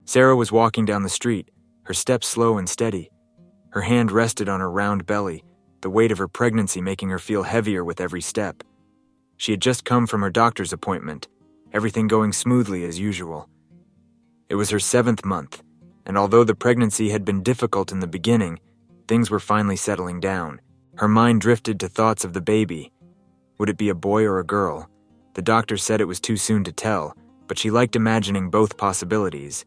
Sarah was walking down the street, her steps slow and steady. Her hand rested on her round belly, the weight of her pregnancy making her feel heavier with every step. She had just come from her doctor's appointment, everything going smoothly as usual. It was her 7th month, and although the pregnancy had been difficult in the beginning, things were finally settling down. Her mind drifted to thoughts of the baby. Would it be a boy or a girl? The doctor said it was too soon to tell, but she liked imagining both possibilities.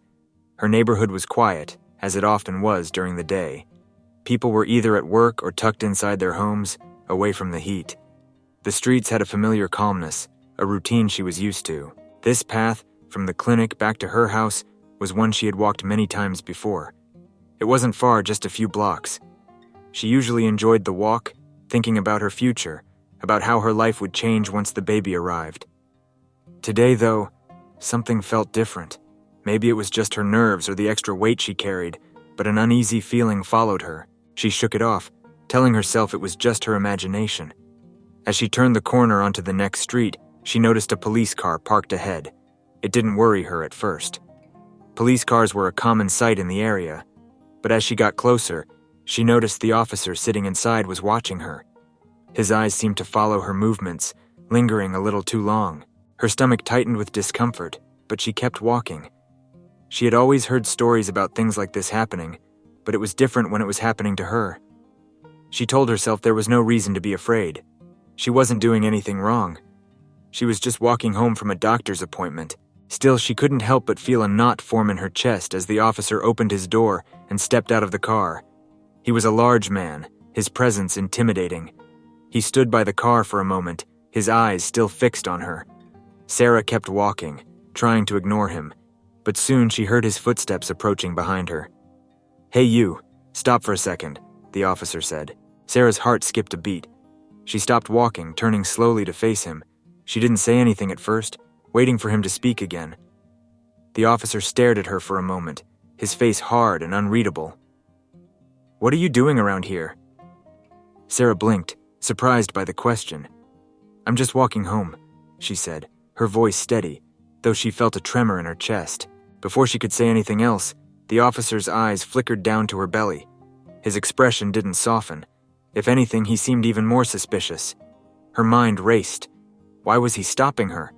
Her neighborhood was quiet, as it often was during the day. People were either at work or tucked inside their homes, away from the heat. The streets had a familiar calmness, a routine she was used to. This path, from the clinic back to her house, was one she had walked many times before. It wasn't far, just a few blocks. She usually enjoyed the walk, thinking about her future, about how her life would change once the baby arrived. Today, though, something felt different. Maybe it was just her nerves or the extra weight she carried, but an uneasy feeling followed her. She shook it off, telling herself it was just her imagination. As she turned the corner onto the next street, she noticed a police car parked ahead. It didn't worry her at first. Police cars were a common sight in the area, but as she got closer, she noticed the officer sitting inside was watching her. His eyes seemed to follow her movements, lingering a little too long. Her stomach tightened with discomfort, but she kept walking. She had always heard stories about things like this happening, but it was different when it was happening to her. She told herself there was no reason to be afraid. She wasn't doing anything wrong. She was just walking home from a doctor's appointment. Still, she couldn't help but feel a knot form in her chest as the officer opened his door and stepped out of the car. He was a large man, his presence intimidating. He stood by the car for a moment, his eyes still fixed on her. Sarah kept walking, trying to ignore him, but soon she heard his footsteps approaching behind her. "Hey you, stop for a second," the officer said. Sarah's heart skipped a beat. She stopped walking, turning slowly to face him. She didn't say anything at first, waiting for him to speak again. The officer stared at her for a moment, his face hard and unreadable. "What are you doing around here?" Sarah blinked, surprised by the question. "I'm just walking home," she said, her voice steady, though she felt a tremor in her chest. Before she could say anything else, the officer's eyes flickered down to her belly. His expression didn't soften. If anything, he seemed even more suspicious. Her mind raced. Why was he stopping her?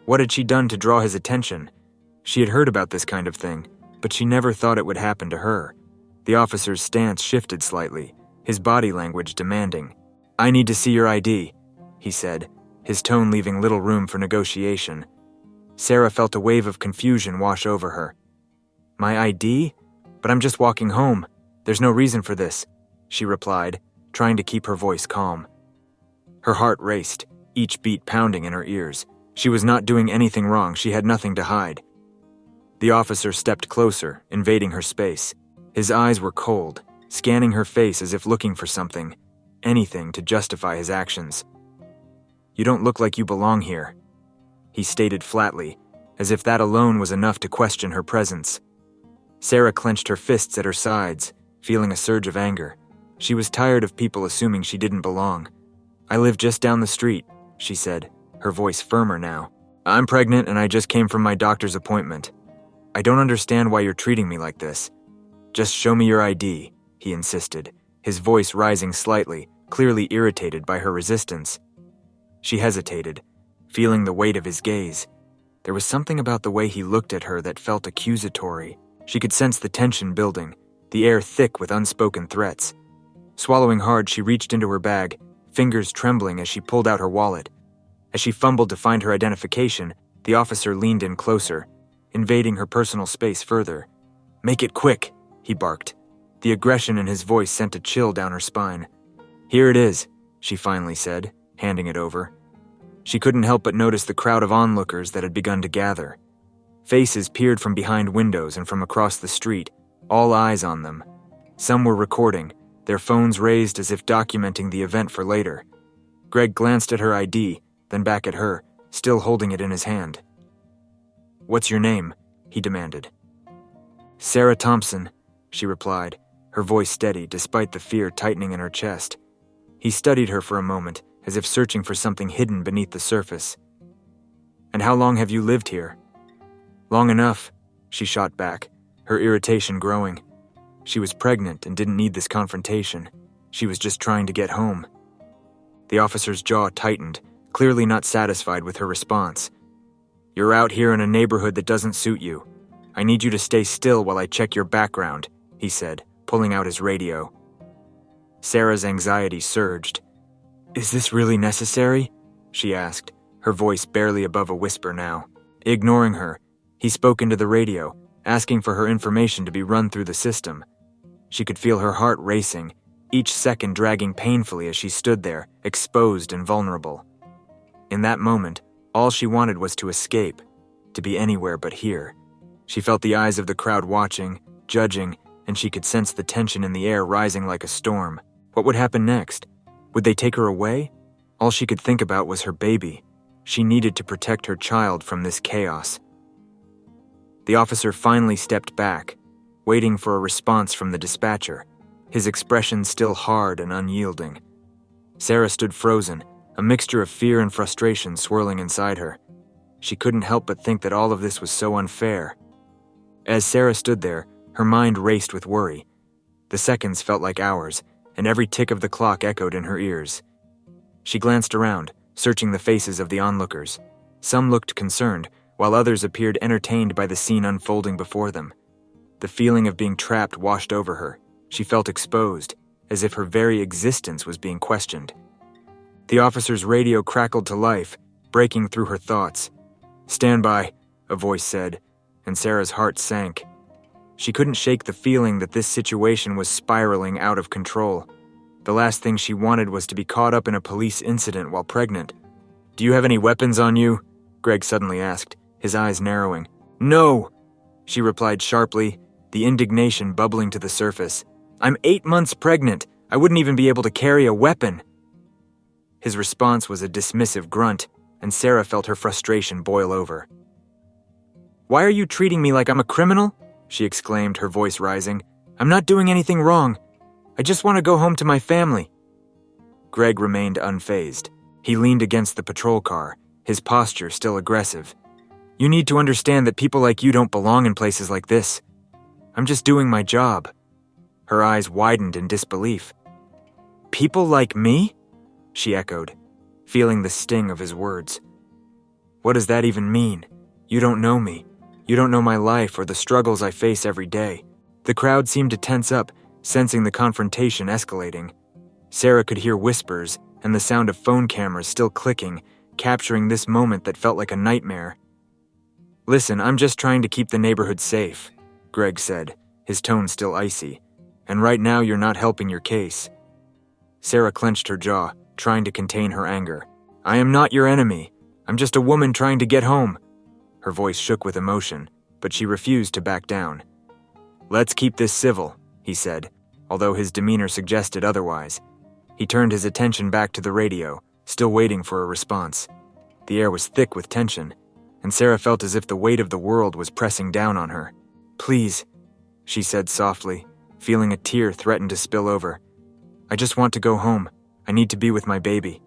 What had she done to draw his attention? She had heard about this kind of thing, but she never thought it would happen to her. The officer's stance shifted slightly, his body language demanding. "I need to see your ID," he said, his tone leaving little room for negotiation. Sarah felt a wave of confusion wash over her. "My ID? But I'm just walking home. There's no reason for this," she replied, trying to keep her voice calm. Her heart raced, each beat pounding in her ears. She was not doing anything wrong, she had nothing to hide. The officer stepped closer, invading her space. His eyes were cold, scanning her face as if looking for something, anything to justify his actions. "You don't look like you belong here," he stated flatly, as if that alone was enough to question her presence. Sarah clenched her fists at her sides, feeling a surge of anger. She was tired of people assuming she didn't belong. "I live just down the street," she said, her voice firmer now. "I'm pregnant and I just came from my doctor's appointment. I don't understand why you're treating me like this. Just show me your ID," he insisted, his voice rising slightly, clearly irritated by her resistance. She hesitated, feeling the weight of his gaze. There was something about the way he looked at her that felt accusatory. She could sense the tension building, the air thick with unspoken threats. Swallowing hard, she reached into her bag, fingers trembling as she pulled out her wallet. As she fumbled to find her identification, the officer leaned in closer, invading her personal space further. "Make it quick," he barked. The aggression in his voice sent a chill down her spine. "Here it is," she finally said, handing it over. She couldn't help but notice the crowd of onlookers that had begun to gather. Faces peered from behind windows and from across the street, all eyes on them. Some were recording, their phones raised as if documenting the event for later. Greg glanced at her ID, then back at her, still holding it in his hand. "What's your name?" he demanded. "Sarah Thompson," she replied, her voice steady despite the fear tightening in her chest. He studied her for a moment, as if searching for something hidden beneath the surface. "And how long have you lived here?" "Long enough," she shot back, her irritation growing. She was pregnant and didn't need this confrontation. She was just trying to get home. The officer's jaw tightened, clearly not satisfied with her response. "You're out here in a neighborhood that doesn't suit you. I need you to stay still while I check your background," he said, pulling out his radio. Sarah's anxiety surged. "Is this really necessary?" she asked, her voice barely above a whisper now. Ignoring her, he spoke into the radio, asking for her information to be run through the system. She could feel her heart racing, each second dragging painfully as she stood there, exposed and vulnerable. In that moment, all she wanted was to escape, to be anywhere but here. She felt the eyes of the crowd watching, judging, and she could sense the tension in the air rising like a storm. What would happen next? Would they take her away? All she could think about was her baby. She needed to protect her child from this chaos. The officer finally stepped back, waiting for a response from the dispatcher, his expression still hard and unyielding. Sarah stood frozen, a mixture of fear and frustration swirling inside her. She couldn't help but think that all of this was so unfair. As Sarah stood there, her mind raced with worry. The seconds felt like hours, and every tick of the clock echoed in her ears. She glanced around, searching the faces of the onlookers. Some looked concerned, while others appeared entertained by the scene unfolding before them. The feeling of being trapped washed over her. She felt exposed, as if her very existence was being questioned. The officer's radio crackled to life, breaking through her thoughts. "Stand by," a voice said, and Sarah's heart sank. She couldn't shake the feeling that this situation was spiraling out of control. The last thing she wanted was to be caught up in a police incident while pregnant. "Do you have any weapons on you?" Greg suddenly asked, his eyes narrowing. "No," she replied sharply, the indignation bubbling to the surface. "I'm 8 months pregnant. I wouldn't even be able to carry a weapon." His response was a dismissive grunt, and Sarah felt her frustration boil over. "Why are you treating me like I'm a criminal?" she exclaimed, her voice rising. "I'm not doing anything wrong. I just want to go home to my family." Greg remained unfazed. He leaned against the patrol car, his posture still aggressive. "You need to understand that people like you don't belong in places like this. I'm just doing my job." Her eyes widened in disbelief. "People like me?" she echoed, feeling the sting of his words. "What does that even mean? You don't know me. You don't know my life or the struggles I face every day." The crowd seemed to tense up, sensing the confrontation escalating. Sarah could hear whispers and the sound of phone cameras still clicking, capturing this moment that felt like a nightmare. "Listen, I'm just trying to keep the neighborhood safe," Greg said, his tone still icy. "And right now you're not helping your case." Sarah clenched her jaw, trying to contain her anger. "I am not your enemy. I'm just a woman trying to get home." Her voice shook with emotion, but she refused to back down. "Let's keep this civil," he said, although his demeanor suggested otherwise. He turned his attention back to the radio, still waiting for a response. The air was thick with tension, and Sarah felt as if the weight of the world was pressing down on her. "Please," she said softly, feeling a tear threaten to spill over. "I just want to go home. I need to be with my baby."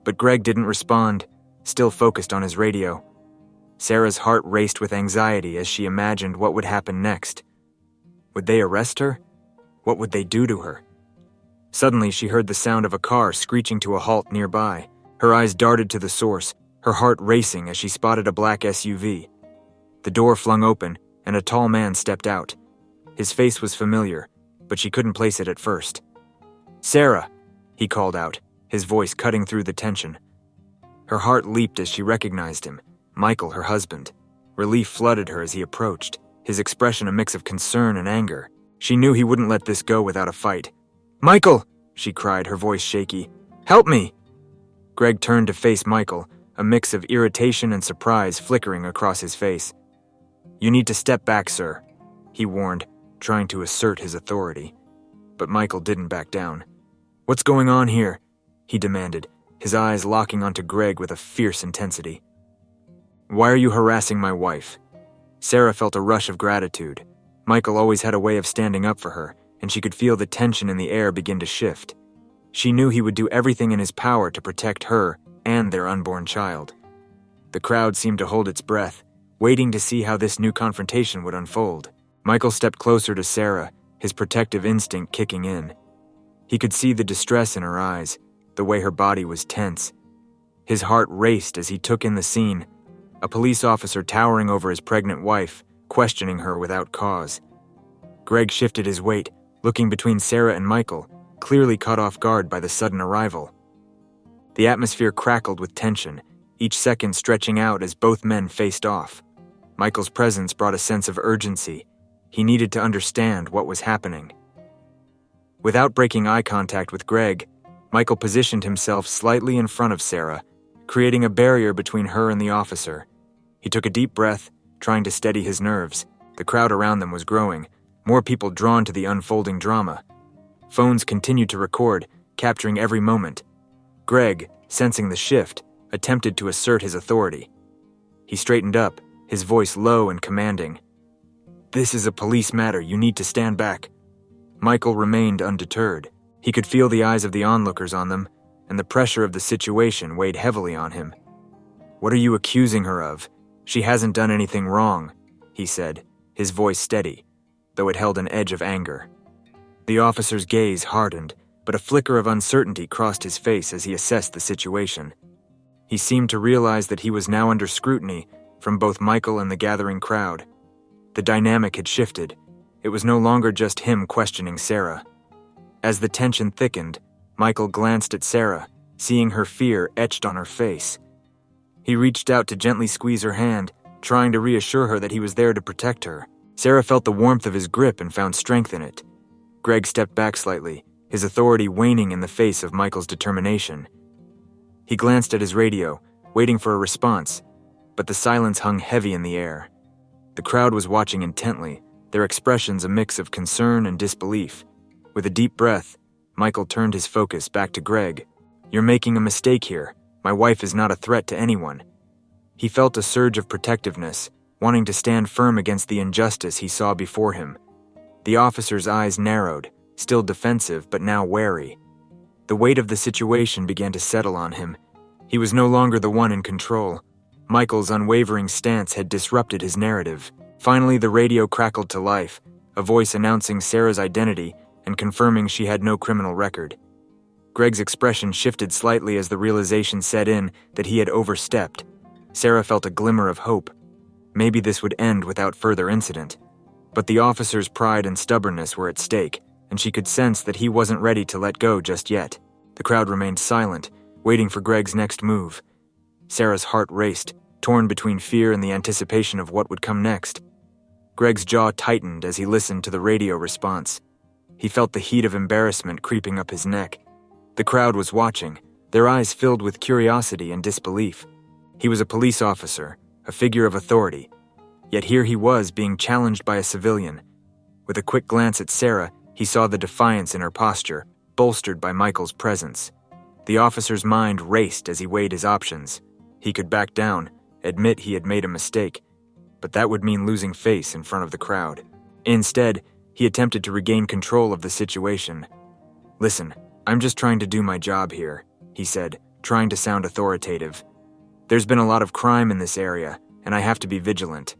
But Greg didn't respond, still focused on his radio. Sarah's heart raced with anxiety as she imagined what would happen next. Would they arrest her? What would they do to her? Suddenly, she heard the sound of a car screeching to a halt nearby. Her eyes darted to the source, her heart racing as she spotted a black SUV. The door flung open, and a tall man stepped out. His face was familiar, but she couldn't place it at first. "Sarah," he called out, his voice cutting through the tension. Her heart leaped as she recognized him, Michael, her husband. Relief flooded her as he approached, his expression a mix of concern and anger. She knew he wouldn't let this go without a fight. "Michael!" she cried, her voice shaky. "Help me!" Greg turned to face Michael, a mix of irritation and surprise flickering across his face. "You need to step back, sir," he warned, trying to assert his authority. But Michael didn't back down. "What's going on here?" he demanded, his eyes locking onto Greg with a fierce intensity. "Why are you harassing my wife?" Sarah felt a rush of gratitude. Michael always had a way of standing up for her, and she could feel the tension in the air begin to shift. She knew he would do everything in his power to protect her and their unborn child. The crowd seemed to hold its breath, waiting to see how this new confrontation would unfold. Michael stepped closer to Sarah, his protective instinct kicking in. He could see the distress in her eyes, the way her body was tense. His heart raced as he took in the scene, a police officer towering over his pregnant wife, questioning her without cause. Greg shifted his weight, looking between Sarah and Michael, clearly caught off guard by the sudden arrival. The atmosphere crackled with tension, each second stretching out as both men faced off. Michael's presence brought a sense of urgency. He needed to understand what was happening. Without breaking eye contact with Greg, Michael positioned himself slightly in front of Sarah, creating a barrier between her and the officer. He took a deep breath, trying to steady his nerves. The crowd around them was growing, more people drawn to the unfolding drama. Phones continued to record, capturing every moment. Greg, sensing the shift, attempted to assert his authority. He straightened up, his voice low and commanding. "This is a police matter, you need to stand back." Michael remained undeterred. He could feel the eyes of the onlookers on them, and the pressure of the situation weighed heavily on him. "What are you accusing her of? She hasn't done anything wrong," he said, his voice steady, though it held an edge of anger. The officer's gaze hardened, but a flicker of uncertainty crossed his face as he assessed the situation. He seemed to realize that he was now under scrutiny from both Michael and the gathering crowd. The dynamic had shifted. It was no longer just him questioning Sarah. As the tension thickened, Michael glanced at Sarah, seeing her fear etched on her face. He reached out to gently squeeze her hand, trying to reassure her that he was there to protect her. Sarah felt the warmth of his grip and found strength in it. Greg stepped back slightly, his authority waning in the face of Michael's determination. He glanced at his radio, waiting for a response, but the silence hung heavy in the air. The crowd was watching intently, their expressions a mix of concern and disbelief. With a deep breath, Michael turned his focus back to Greg. "You're making a mistake here. My wife is not a threat to anyone." He felt a surge of protectiveness, wanting to stand firm against the injustice he saw before him. The officer's eyes narrowed, still defensive but now wary. The weight of the situation began to settle on him. He was no longer the one in control. Michael's unwavering stance had disrupted his narrative. Finally, the radio crackled to life, a voice announcing Sarah's identity and confirming she had no criminal record. Greg's expression shifted slightly as the realization set in that he had overstepped. Sarah felt a glimmer of hope. Maybe this would end without further incident. But the officer's pride and stubbornness were at stake, and she could sense that he wasn't ready to let go just yet. The crowd remained silent, waiting for Greg's next move. Sarah's heart raced, torn between fear and the anticipation of what would come next. Greg's jaw tightened as he listened to the radio response. He felt the heat of embarrassment creeping up his neck. The crowd was watching, their eyes filled with curiosity and disbelief. He was a police officer, a figure of authority. Yet here he was being challenged by a civilian. With a quick glance at Sarah, he saw the defiance in her posture, bolstered by Michael's presence. The officer's mind raced as he weighed his options. He could back down, admit he had made a mistake, but that would mean losing face in front of the crowd. Instead, he attempted to regain control of the situation. "Listen, I'm just trying to do my job here," he said, trying to sound authoritative. "There's been a lot of crime in this area, and I have to be vigilant."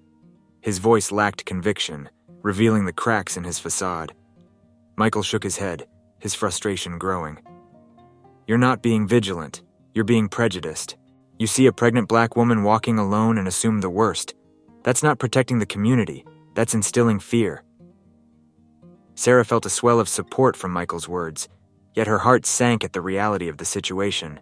His voice lacked conviction, revealing the cracks in his facade. Michael shook his head, his frustration growing. "You're not being vigilant. You're being prejudiced. You see a pregnant black woman walking alone and assume the worst. That's not protecting the community. That's instilling fear." Sarah felt a swell of support from Michael's words, yet her heart sank at the reality of the situation.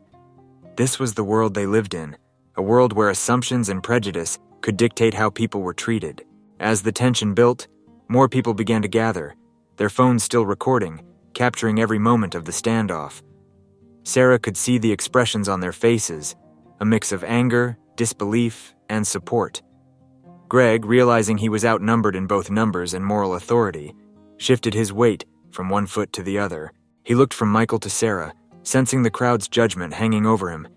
This was the world they lived in, a world where assumptions and prejudice could dictate how people were treated. As the tension built, more people began to gather, their phones still recording, capturing every moment of the standoff. Sarah could see the expressions on their faces, a mix of anger, disbelief, and support. Greg, realizing he was outnumbered in both numbers and moral authority, shifted his weight from one foot to the other. He looked from Michael to Sarah, sensing the crowd's judgment hanging over him.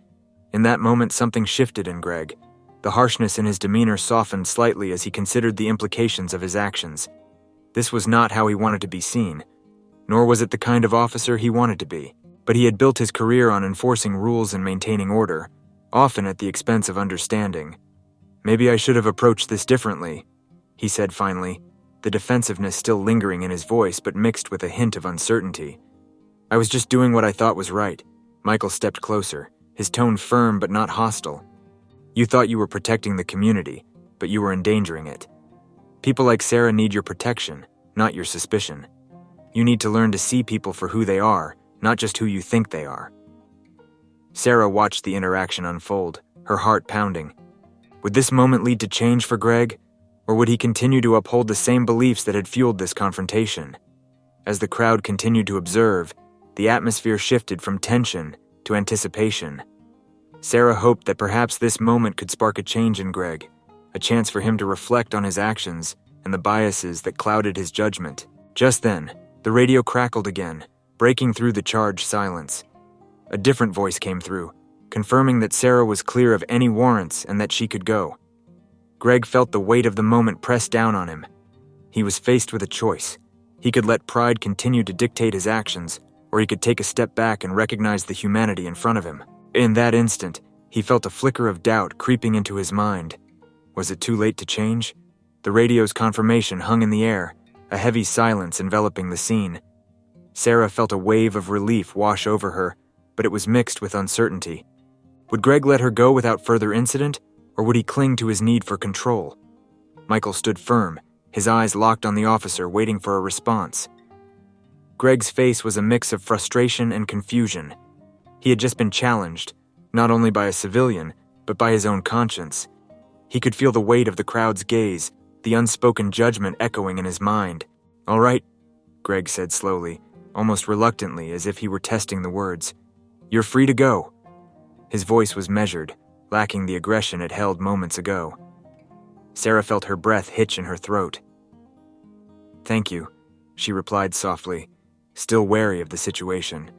In that moment, something shifted in Greg. The harshness in his demeanor softened slightly as he considered the implications of his actions. This was not how he wanted to be seen, nor was it the kind of officer he wanted to be. But he had built his career on enforcing rules and maintaining order, often at the expense of understanding. Maybe I should have approached this differently, he said finally, the defensiveness still lingering in his voice but mixed with a hint of uncertainty. I was just doing what I thought was right. Michael stepped closer, his tone firm but not hostile. You thought you were protecting the community, but you were endangering it. People like Sarah need your protection, not your suspicion. You need to learn to see people for who they are, not just who you think they are. Sarah watched the interaction unfold, her heart pounding. Would this moment lead to change for Greg, or would he continue to uphold the same beliefs that had fueled this confrontation? As the crowd continued to observe, the atmosphere shifted from tension to anticipation. Sarah hoped that perhaps this moment could spark a change in Greg, a chance for him to reflect on his actions and the biases that clouded his judgment. Just then, the radio crackled again, breaking through the charged silence. A different voice came through, confirming that Sarah was clear of any warrants and that she could go. Greg felt the weight of the moment press down on him. He was faced with a choice. He could let pride continue to dictate his actions, or he could take a step back and recognize the humanity in front of him. In that instant, he felt a flicker of doubt creeping into his mind. Was it too late to change? The radio's confirmation hung in the air, a heavy silence enveloping the scene. Sarah felt a wave of relief wash over her, but it was mixed with uncertainty. Would Greg let her go without further incident, or would he cling to his need for control? Michael stood firm, his eyes locked on the officer, waiting for a response. Greg's face was a mix of frustration and confusion. He had just been challenged, not only by a civilian, but by his own conscience. He could feel the weight of the crowd's gaze, the unspoken judgment echoing in his mind. "All right," Greg said slowly, almost reluctantly, as if he were testing the words. "You're free to go." His voice was measured, lacking the aggression it held moments ago. Sarah felt her breath hitch in her throat. "Thank you," she replied softly, still wary of the situation.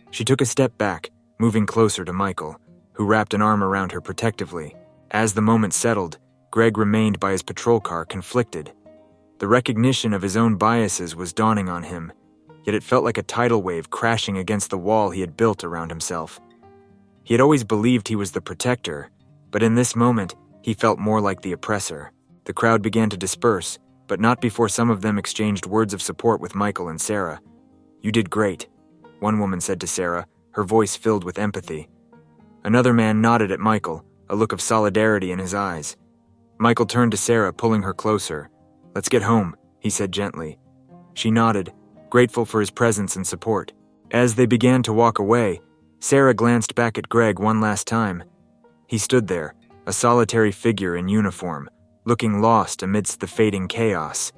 She took a step back, moving closer to Michael, who wrapped an arm around her protectively. As the moment settled, Greg remained by his patrol car, conflicted. The recognition of his own biases was dawning on him, yet it felt like a tidal wave crashing against the wall he had built around himself. He had always believed he was the protector, but in this moment, he felt more like the oppressor. The crowd began to disperse, but not before some of them exchanged words of support with Michael and Sarah. "You did great," one woman said to Sarah, her voice filled with empathy. Another man nodded at Michael, a look of solidarity in his eyes. Michael turned to Sarah, pulling her closer. "Let's get home," he said gently. She nodded, grateful for his presence and support. As they began to walk away, Sarah glanced back at Greg one last time. He stood there, a solitary figure in uniform, looking lost amidst the fading chaos.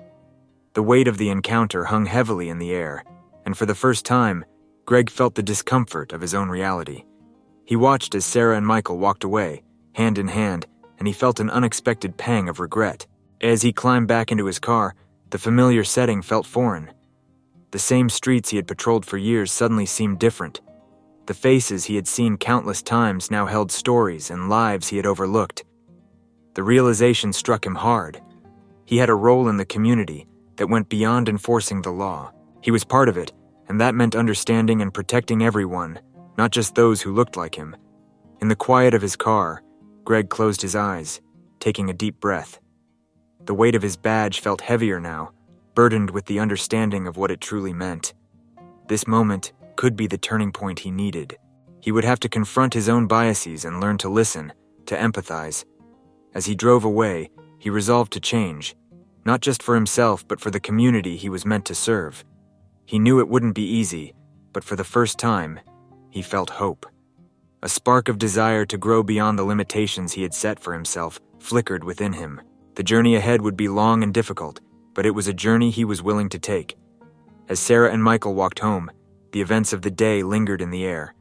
The weight of the encounter hung heavily in the air, and for the first time, Greg felt the discomfort of his own reality. He watched as Sarah and Michael walked away, hand in hand, and he felt an unexpected pang of regret. As he climbed back into his car, the familiar setting felt foreign. The same streets he had patrolled for years suddenly seemed different. The faces he had seen countless times now held stories and lives he had overlooked. The realization struck him hard. He had a role in the community that went beyond enforcing the law. He was part of it, and that meant understanding and protecting everyone, not just those who looked like him. In the quiet of his car, Greg closed his eyes, taking a deep breath. The weight of his badge felt heavier now, burdened with the understanding of what it truly meant. This moment could be the turning point he needed. He would have to confront his own biases and learn to listen, to empathize. As he drove away, he resolved to change, not just for himself but for the community he was meant to serve. He knew it wouldn't be easy, but for the first time, he felt hope. A spark of desire to grow beyond the limitations he had set for himself flickered within him. The journey ahead would be long and difficult, but it was a journey he was willing to take. As Sarah and Michael walked home, the events of the day lingered in the air.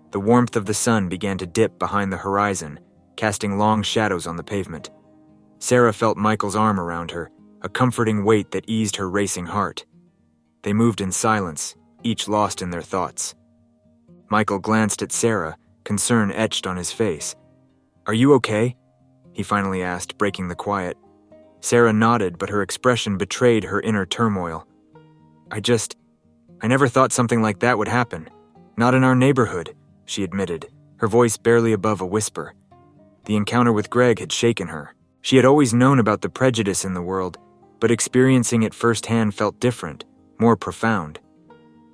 The warmth of the sun began to dip behind the horizon, casting long shadows on the pavement. Sarah felt Michael's arm around her, a comforting weight that eased her racing heart. They moved in silence, each lost in their thoughts. Michael glanced at Sarah, concern etched on his face. "Are you okay?" he finally asked, breaking the quiet. Sarah nodded, but her expression betrayed her inner turmoil. I never thought something like that would happen. Not in our neighborhood," she admitted, her voice barely above a whisper. The encounter with Greg had shaken her. She had always known about the prejudice in the world, but experiencing it firsthand felt different, more profound.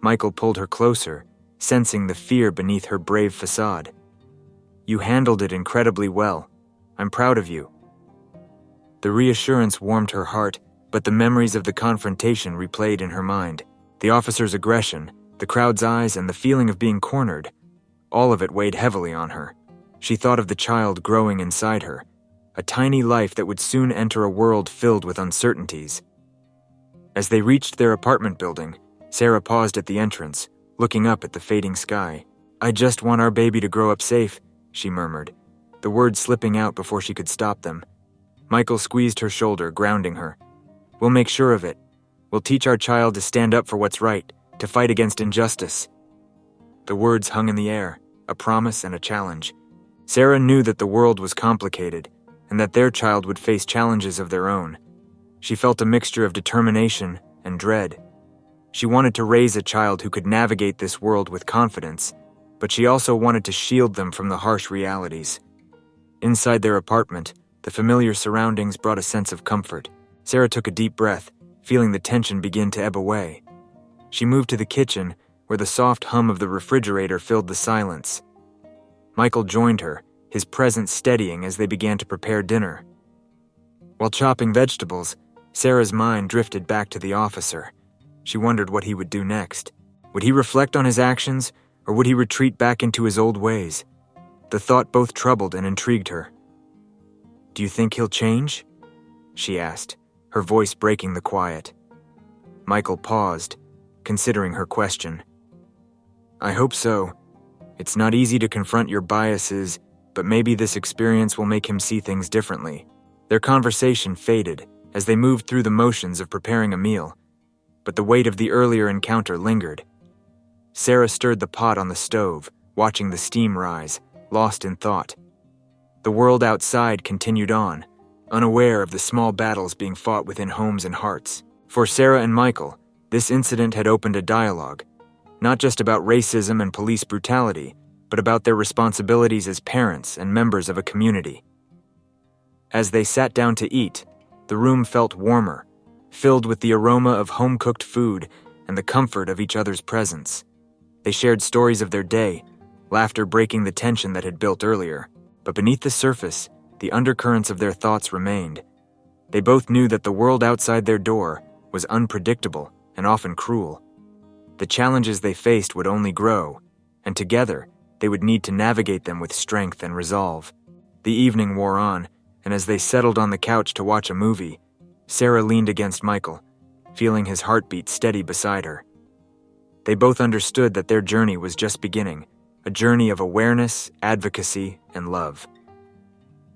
Michael pulled her closer, sensing the fear beneath her brave facade. "You handled it incredibly well. I'm proud of you." The reassurance warmed her heart, but the memories of the confrontation replayed in her mind. The officer's aggression, the crowd's eyes, and the feeling of being cornered, all of it weighed heavily on her. She thought of the child growing inside her, a tiny life that would soon enter a world filled with uncertainties. As they reached their apartment building, Sarah paused at the entrance, looking up at the fading sky. "I just want our baby to grow up safe," she murmured, the words slipping out before she could stop them. Michael squeezed her shoulder, grounding her. "We'll make sure of it. We'll teach our child to stand up for what's right, to fight against injustice." The words hung in the air, a promise and a challenge. Sarah knew that the world was complicated, and that their child would face challenges of their own. She felt a mixture of determination and dread. She wanted to raise a child who could navigate this world with confidence, but she also wanted to shield them from the harsh realities. Inside their apartment, the familiar surroundings brought a sense of comfort. Sarah took a deep breath, feeling the tension begin to ebb away. She moved to the kitchen, where the soft hum of the refrigerator filled the silence. Michael joined her, his presence steadying as they began to prepare dinner. While chopping vegetables, Sarah's mind drifted back to the officer. She wondered what he would do next. Would he reflect on his actions, or would he retreat back into his old ways? The thought both troubled and intrigued her. "Do you think he'll change?" she asked, her voice breaking the quiet. Michael paused, considering her question. "I hope so. It's not easy to confront your biases, but maybe this experience will make him see things differently." Their conversation faded as they moved through the motions of preparing a meal, but the weight of the earlier encounter lingered. Sarah stirred the pot on the stove, watching the steam rise, lost in thought. The world outside continued on, unaware of the small battles being fought within homes and hearts. For Sarah and Michael, this incident had opened a dialogue, not just about racism and police brutality, but about their responsibilities as parents and members of a community. As they sat down to eat, the room felt warmer, filled with the aroma of home-cooked food and the comfort of each other's presence. They shared stories of their day, laughter breaking the tension that had built earlier. But beneath the surface, the undercurrents of their thoughts remained. They both knew that the world outside their door was unpredictable and often cruel. The challenges they faced would only grow, and together, they would need to navigate them with strength and resolve. The evening wore on, and as they settled on the couch to watch a movie, Sarah leaned against Michael, feeling his heartbeat steady beside her. They both understood that their journey was just beginning, a journey of awareness, advocacy, and love.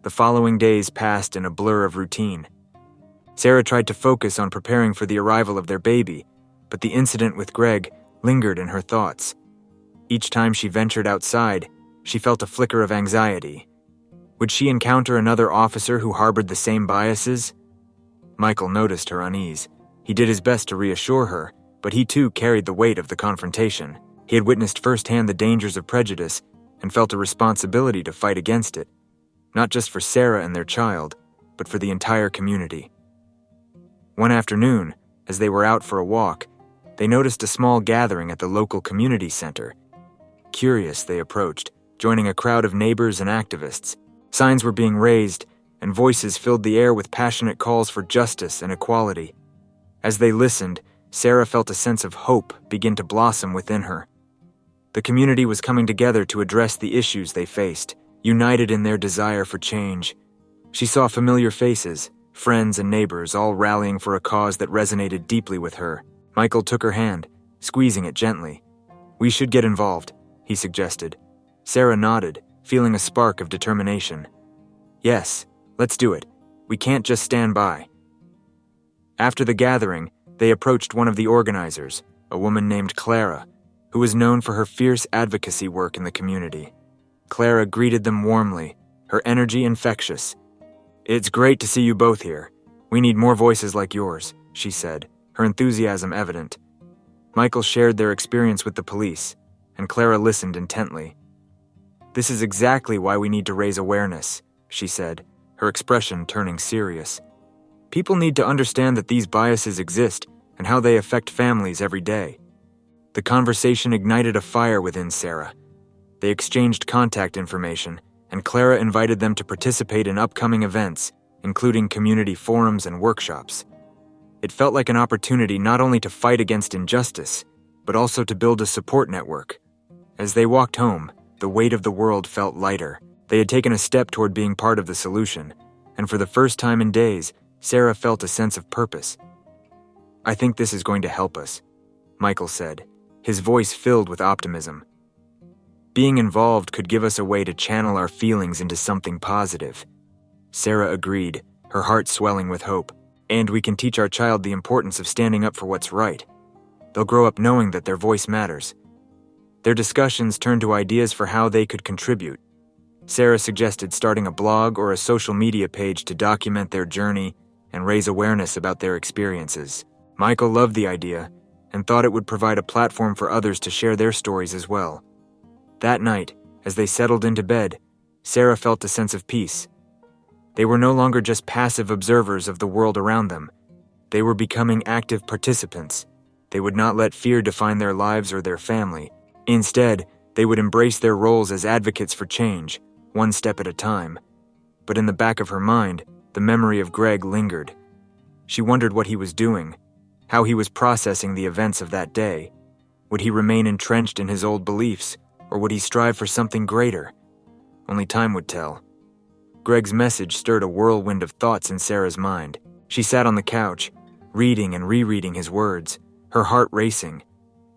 The following days passed in a blur of routine. Sarah tried to focus on preparing for the arrival of their baby, but the incident with Greg lingered in her thoughts. Each time she ventured outside, she felt a flicker of anxiety. Would she encounter another officer who harbored the same biases? Michael noticed her unease. He did his best to reassure her, but he too carried the weight of the confrontation. He had witnessed firsthand the dangers of prejudice and felt a responsibility to fight against it, not just for Sarah and their child, but for the entire community. One afternoon, as they were out for a walk, they noticed a small gathering at the local community center. Curious, they approached, joining a crowd of neighbors and activists. Signs were being raised, and voices filled the air with passionate calls for justice and equality. As they listened, Sarah felt a sense of hope begin to blossom within her. The community was coming together to address the issues they faced, united in their desire for change. She saw familiar faces, friends and neighbors, all rallying for a cause that resonated deeply with her. Michael took her hand, squeezing it gently. "We should get involved," he suggested. Sarah nodded, feeling a spark of determination. "Yes, let's do it. We can't just stand by." After the gathering, they approached one of the organizers, a woman named Clara, who was known for her fierce advocacy work in the community. Clara greeted them warmly, her energy infectious. "It's great to see you both here. We need more voices like yours," she said, her enthusiasm evident. Michael shared their experience with the police, and Clara listened intently. "This is exactly why we need to raise awareness," she said, her expression turning serious. People need to understand that these biases exist and how they affect families every day. The conversation ignited a fire within Sarah. They exchanged contact information, and Clara invited them to participate in upcoming events, including community forums and workshops. It felt like an opportunity not only to fight against injustice, but also to build a support network. As they walked home, the weight of the world felt lighter. They had taken a step toward being part of the solution, and for the first time in days, Sarah felt a sense of purpose. "I think this is going to help us," Michael said, his voice filled with optimism. "Being involved could give us a way to channel our feelings into something positive." Sarah agreed, her heart swelling with hope. "And we can teach our child the importance of standing up for what's right. They'll grow up knowing that their voice matters." Their discussions turned to ideas for how they could contribute. Sarah suggested starting a blog or a social media page to document their journey and raise awareness about their experiences. Michael loved the idea and thought it would provide a platform for others to share their stories as well. That night, as they settled into bed, Sarah felt a sense of peace. They were no longer just passive observers of the world around them. They were becoming active participants. They would not let fear define their lives or their family. Instead, they would embrace their roles as advocates for change, one step at a time. But in the back of her mind, the memory of Greg lingered. She wondered what he was doing, how he was processing the events of that day. Would he remain entrenched in his old beliefs, or would he strive for something greater? Only time would tell. Greg's message stirred a whirlwind of thoughts in Sarah's mind. She sat on the couch, reading and rereading his words, her heart racing.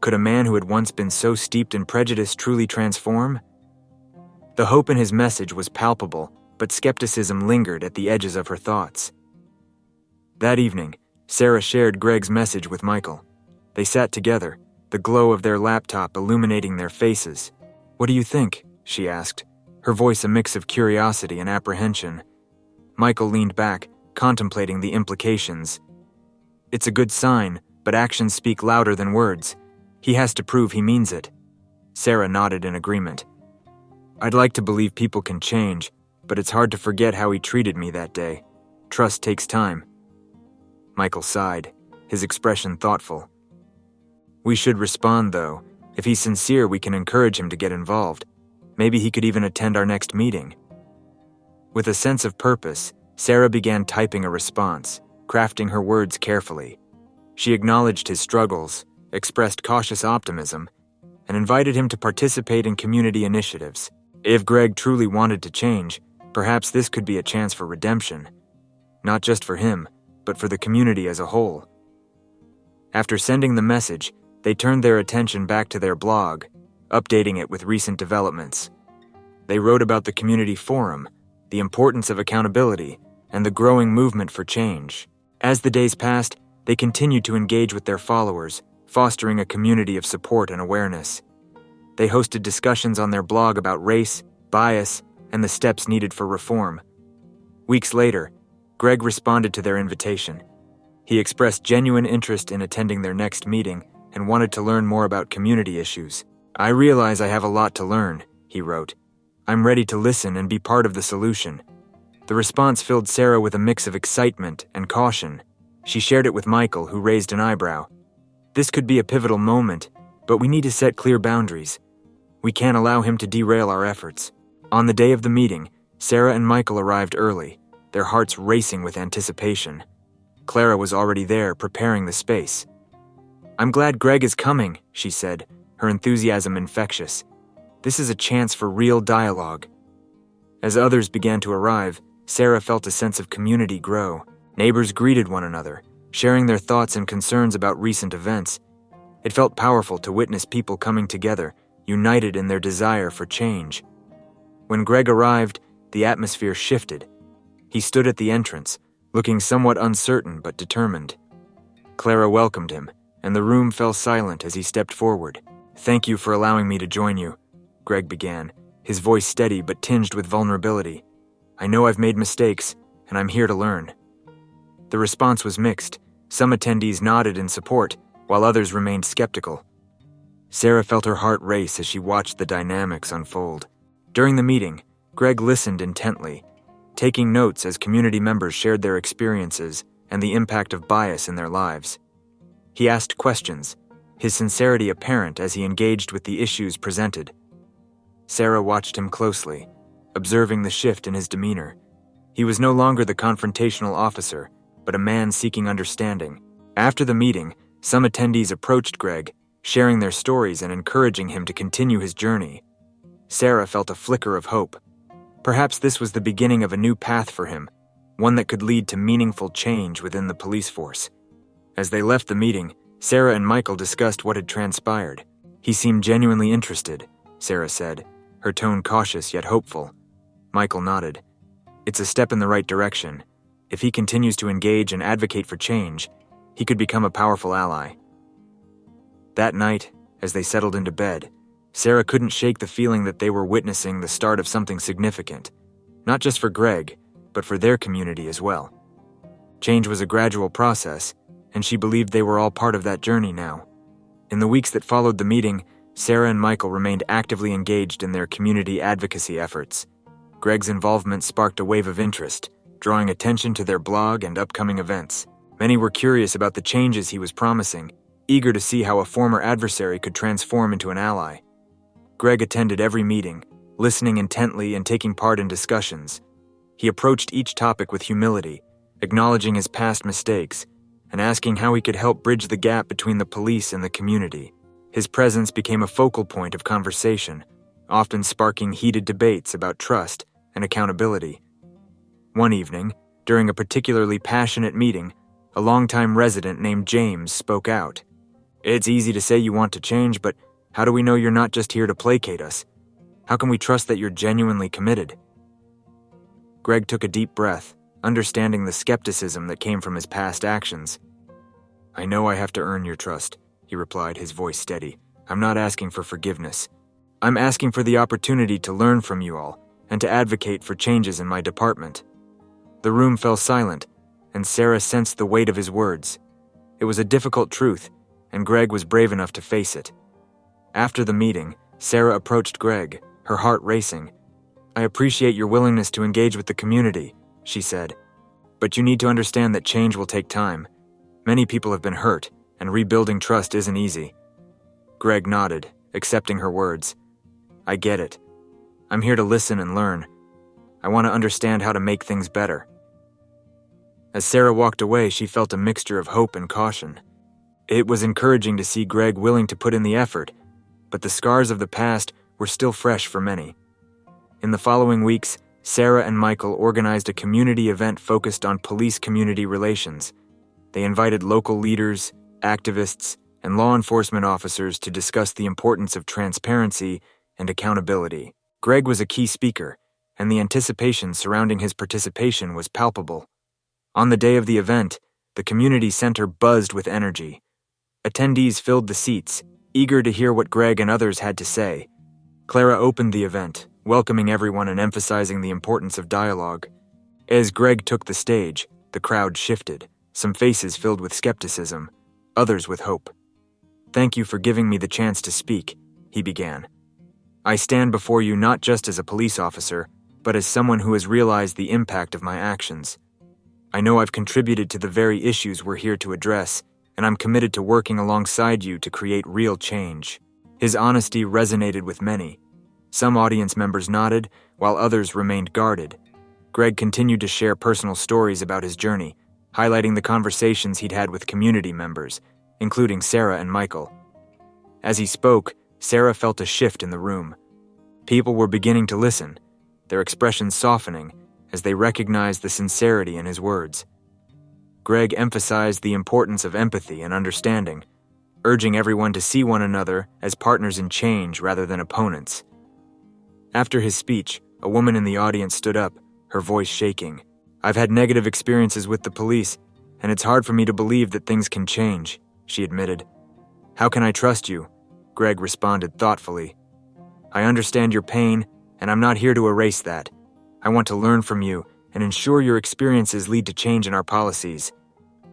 Could a man who had once been so steeped in prejudice truly transform? The hope in his message was palpable, but skepticism lingered at the edges of her thoughts. That evening, Sarah shared Greg's message with Michael. They sat together, the glow of their laptop illuminating their faces. "What do you think?" she asked, her voice a mix of curiosity and apprehension. Michael leaned back, contemplating the implications. "It's a good sign, but actions speak louder than words. He has to prove he means it." Sarah nodded in agreement. "I'd like to believe people can change, but it's hard to forget how he treated me that day. Trust takes time." Michael sighed, his expression thoughtful. "We should respond, though. If he's sincere, we can encourage him to get involved. Maybe he could even attend our next meeting." With a sense of purpose, Sarah began typing a response, crafting her words carefully. She acknowledged his struggles, expressed cautious optimism, and invited him to participate in community initiatives. If Greg truly wanted to change, perhaps this could be a chance for redemption. Not just for him, but for the community as a whole. After sending the message, they turned their attention back to their blog, updating it with recent developments. They wrote about the community forum, the importance of accountability, and the growing movement for change. As the days passed, they continued to engage with their followers, fostering a community of support and awareness. They hosted discussions on their blog about race, bias, and the steps needed for reform. Weeks later, Greg responded to their invitation. He expressed genuine interest in attending their next meeting and wanted to learn more about community issues. "I realize I have a lot to learn," he wrote. "I'm ready to listen and be part of the solution." The response filled Sarah with a mix of excitement and caution. She shared it with Michael, who raised an eyebrow. "This could be a pivotal moment, but we need to set clear boundaries. We can't allow him to derail our efforts." On the day of the meeting, Sarah and Michael arrived early, their hearts racing with anticipation. Clara was already there, preparing the space. "I'm glad Greg is coming," she said, her enthusiasm infectious. "This is a chance for real dialogue." As others began to arrive, Sarah felt a sense of community grow. Neighbors greeted one another, sharing their thoughts and concerns about recent events. It felt powerful to witness people coming together, united in their desire for change. When Greg arrived, the atmosphere shifted. He stood at the entrance, looking somewhat uncertain but determined. Clara welcomed him, and the room fell silent as he stepped forward. "Thank you for allowing me to join you," Greg began, his voice steady but tinged with vulnerability. "I know I've made mistakes, and I'm here to learn." The response was mixed. Some attendees nodded in support, while others remained skeptical. Sarah felt her heart race as she watched the dynamics unfold. During the meeting, Greg listened intently. taking notes as community members shared their experiences and the impact of bias in their lives. He asked questions, his sincerity apparent as he engaged with the issues presented. Sarah watched him closely, observing the shift in his demeanor. He was no longer the confrontational officer, but a man seeking understanding. After the meeting, some attendees approached Greg, sharing their stories and encouraging him to continue his journey. Sarah felt a flicker of hope. Perhaps this was the beginning of a new path for him, one that could lead to meaningful change within the police force. As they left the meeting, Sarah and Michael discussed what had transpired. "He seemed genuinely interested," Sarah said, her tone cautious yet hopeful. Michael nodded. "It's a step in the right direction. If he continues to engage and advocate for change, he could become a powerful ally." That night, as they settled into bed, Sarah couldn't shake the feeling that they were witnessing the start of something significant, not just for Greg, but for their community as well. Change was a gradual process, and she believed they were all part of that journey now. In the weeks that followed the meeting, Sarah and Michael remained actively engaged in their community advocacy efforts. Greg's involvement sparked a wave of interest, drawing attention to their blog and upcoming events. Many were curious about the changes he was promising, eager to see how a former adversary could transform into an ally. Greg attended every meeting, listening intently and taking part in discussions. He approached each topic with humility, acknowledging his past mistakes, and asking how he could help bridge the gap between the police and the community. His presence became a focal point of conversation, often sparking heated debates about trust and accountability. One evening, during a particularly passionate meeting, a longtime resident named James spoke out. "It's easy to say you want to change, but how do we know you're not just here to placate us? How can we trust that you're genuinely committed?" Greg took a deep breath, understanding the skepticism that came from his past actions. "I know I have to earn your trust," he replied, his voice steady. "I'm not asking for forgiveness. I'm asking for the opportunity to learn from you all and to advocate for changes in my department." The room fell silent, and Sarah sensed the weight of his words. It was a difficult truth, and Greg was brave enough to face it. After the meeting, Sarah approached Greg, her heart racing. "I appreciate your willingness to engage with the community," she said. "But you need to understand that change will take time. Many people have been hurt, and rebuilding trust isn't easy." Greg nodded, accepting her words. "I get it. I'm here to listen and learn. I want to understand how to make things better." As Sarah walked away, she felt a mixture of hope and caution. It was encouraging to see Greg willing to put in the effort, but the scars of the past were still fresh for many. In the following weeks, Sarah and Michael organized a community event focused on police-community relations. They invited local leaders, activists, and law enforcement officers to discuss the importance of transparency and accountability. Greg was a key speaker, and the anticipation surrounding his participation was palpable. On the day of the event, the community center buzzed with energy. Attendees filled the seats, eager to hear what Greg and others had to say. Clara opened the event, welcoming everyone and emphasizing the importance of dialogue. As Greg took the stage, the crowd shifted, some faces filled with skepticism, others with hope. "Thank you for giving me the chance to speak," he began. "I stand before you not just as a police officer, but as someone who has realized the impact of my actions. I know I've contributed to the very issues we're here to address, and I'm committed to working alongside you to create real change." His honesty resonated with many. Some audience members nodded, while others remained guarded. Greg continued to share personal stories about his journey, highlighting the conversations he'd had with community members, including Sarah and Michael. As he spoke, Sarah felt a shift in the room. People were beginning to listen, their expressions softening as they recognized the sincerity in his words. Greg emphasized the importance of empathy and understanding, urging everyone to see one another as partners in change rather than opponents. After his speech, a woman in the audience stood up, her voice shaking. "I've had negative experiences with the police, and it's hard for me to believe that things can change," she admitted. "How can I trust you?" Greg responded thoughtfully. "I understand your pain, and I'm not here to erase that. I want to learn from you and ensure your experiences lead to change in our policies.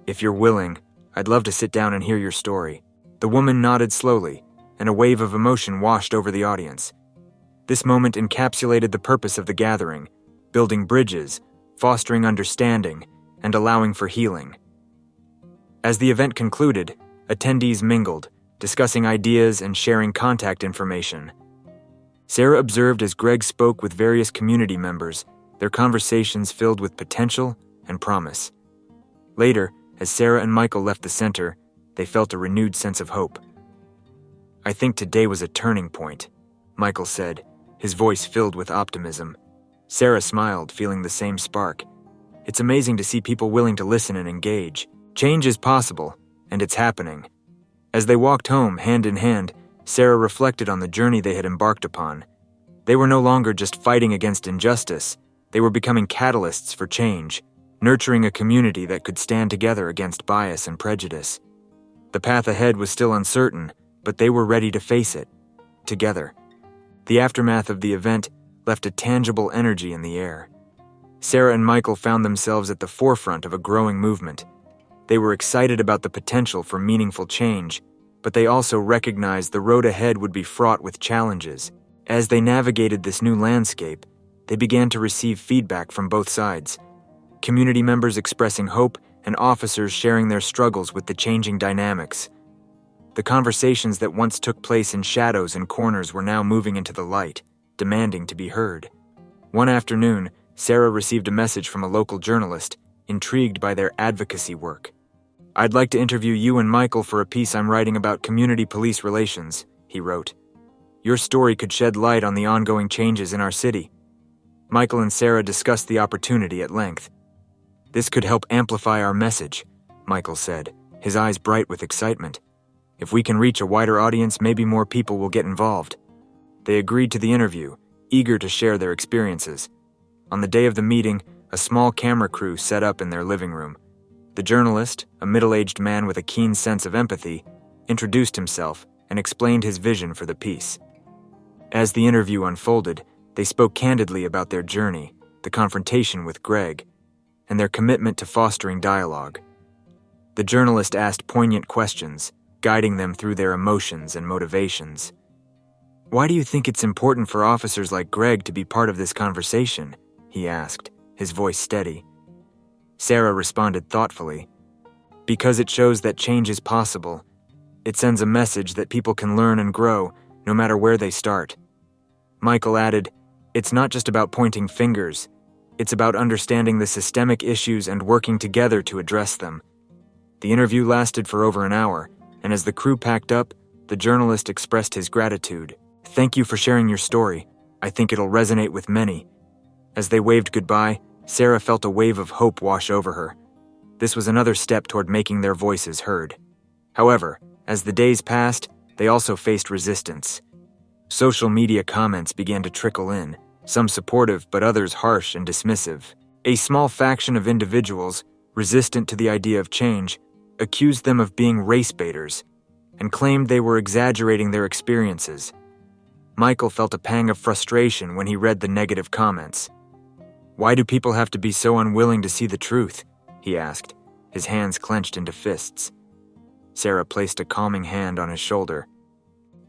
If you're willing, I'd love to sit down and hear your story." The woman nodded slowly, and a wave of emotion washed over the audience. This moment encapsulated the purpose of the gathering, building bridges fostering understanding and allowing for healing. As the event concluded, attendees mingled, discussing ideas and sharing contact information. Sarah observed as Greg spoke with various community members, their conversations filled with potential and promise. Later, as Sarah and Michael left the center, they felt a renewed sense of hope. "I think today was a turning point," Michael said, his voice filled with optimism. Sarah smiled, feeling the same spark. "It's amazing to see people willing to listen and engage. Change is possible, and it's happening." As they walked home, hand in hand, Sarah reflected on the journey they had embarked upon. They were no longer just fighting against injustice, they were becoming catalysts for change, nurturing a community that could stand together against bias and prejudice. The path ahead was still uncertain, but they were ready to face it, together. The aftermath of the event left a tangible energy in the air. Sarah and Michael found themselves at the forefront of a growing movement. They were excited about the potential for meaningful change, but they also recognized the road ahead would be fraught with challenges. As they navigated this new landscape, they began to receive feedback from both sides. Community members expressing hope and officers sharing their struggles with the changing dynamics. The conversations that once took place in shadows and corners were now moving into the light, demanding to be heard. One afternoon, Sarah received a message from a local journalist, intrigued by their advocacy work. "I'd like to interview you and Michael for a piece I'm writing about community police relations," he wrote. "Your story could shed light on the ongoing changes in our city." Michael and Sarah discussed the opportunity at length. "This could help amplify our message," Michael said, his eyes bright with excitement. "If we can reach a wider audience, maybe more people will get involved." They agreed to the interview, eager to share their experiences. On the day of the meeting, a small camera crew set up in their living room. The journalist, a middle-aged man with a keen sense of empathy, introduced himself and explained his vision for the piece. As the interview unfolded, they spoke candidly about their journey, the confrontation with Greg, and their commitment to fostering dialogue. The journalist asked poignant questions, guiding them through their emotions and motivations. "Why do you think it's important for officers like Greg to be part of this conversation?" he asked, his voice steady. Sarah responded thoughtfully. "Because it shows that change is possible. It sends a message that people can learn and grow, no matter where they start." Michael added, "It's not just about pointing fingers. It's about understanding the systemic issues and working together to address them." The interview lasted for over an hour, and as the crew packed up, the journalist expressed his gratitude. "Thank you for sharing your story. I think it'll resonate with many." As they waved goodbye, Sarah felt a wave of hope wash over her. This was another step toward making their voices heard. However, as the days passed, they also faced resistance. Social media comments began to trickle in, some supportive but others harsh and dismissive. A small faction of individuals, resistant to the idea of change, accused them of being race baiters and claimed they were exaggerating their experiences. Michael felt a pang of frustration when he read the negative comments. "Why do people have to be so unwilling to see the truth?" he asked, his hands clenched into fists. Sarah placed a calming hand on his shoulder.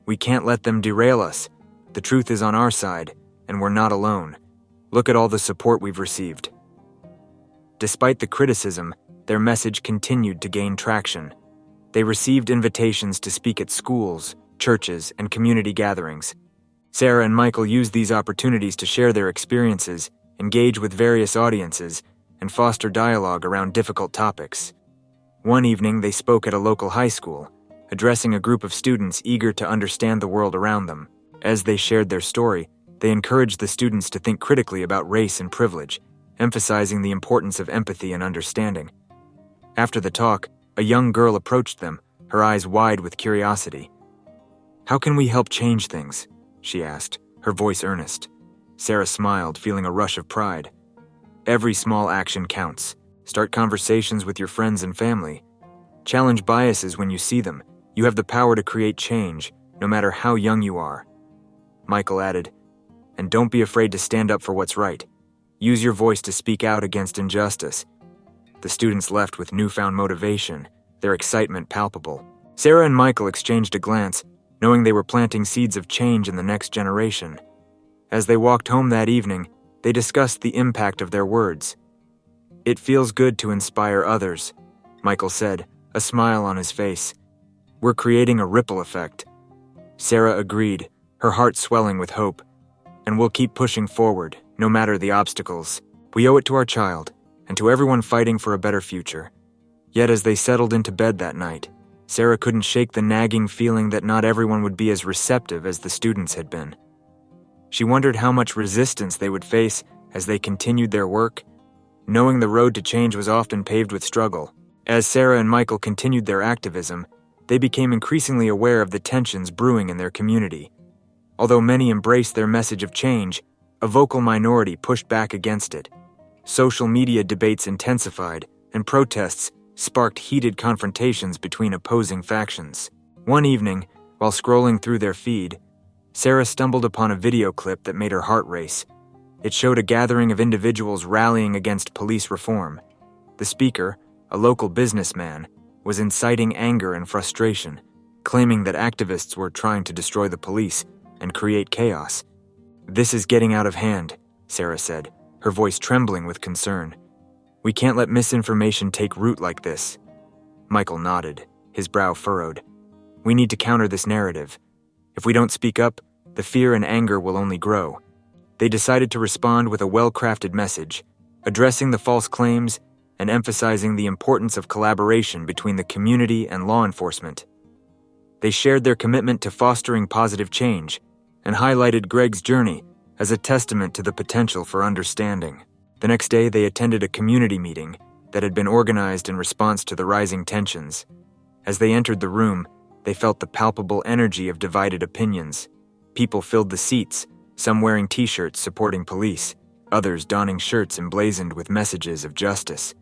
"We can't let them derail us. The truth is on our side, and we're not alone. Look at all the support we've received." Despite the criticism, their message continued to gain traction. They received invitations to speak at schools, churches, and community gatherings. Sarah and Michael used these opportunities to share their experiences, engage with various audiences, and foster dialogue around difficult topics. One evening, they spoke at a local high school, addressing a group of students eager to understand the world around them. As they shared their story, they encouraged the students to think critically about race and privilege, emphasizing the importance of empathy and understanding. After the talk, a young girl approached them, her eyes wide with curiosity. "How can we help change things?" she asked, her voice earnest. Sarah smiled, feeling a rush of pride. "Every small action counts. Start conversations with your friends and family. Challenge biases when you see them. You have the power to create change, no matter how young you are." Michael added, "And don't be afraid to stand up for what's right. Use your voice to speak out against injustice." The students left with newfound motivation, their excitement palpable. Sarah and Michael exchanged a glance, knowing they were planting seeds of change in the next generation. As they walked home that evening, they discussed the impact of their words. "It feels good to inspire others," Michael said, a smile on his face. "We're creating a ripple effect." Sarah agreed, her heart swelling with hope. "And we'll keep pushing forward, no matter the obstacles. We owe it to our child, and to everyone fighting for a better future." Yet as they settled into bed that night, Sarah couldn't shake the nagging feeling that not everyone would be as receptive as the students had been. She wondered how much resistance they would face as they continued their work, knowing the road to change was often paved with struggle. As Sarah and Michael continued their activism, they became increasingly aware of the tensions brewing in their community. Although many embraced their message of change, a vocal minority pushed back against it. Social media debates intensified, and protests sparked heated confrontations between opposing factions. One evening, while scrolling through their feed, Sarah stumbled upon a video clip that made her heart race. It showed a gathering of individuals rallying against police reform. The speaker, a local businessman, was inciting anger and frustration, claiming that activists were trying to destroy the police and create chaos. "This is getting out of hand," Sarah said, her voice trembling with concern. "We can't let misinformation take root like this." Michael nodded, his brow furrowed. "We need to counter this narrative. If we don't speak up, the fear and anger will only grow." They decided to respond with a well-crafted message, addressing the false claims and emphasizing the importance of collaboration between the community and law enforcement. They shared their commitment to fostering positive change and highlighted Greg's journey as a testament to the potential for understanding. The next day, they attended a community meeting that had been organized in response to the rising tensions. As they entered the room, they felt the palpable energy of divided opinions. People filled the seats, some wearing t-shirts supporting police, others donning shirts emblazoned with messages of justice.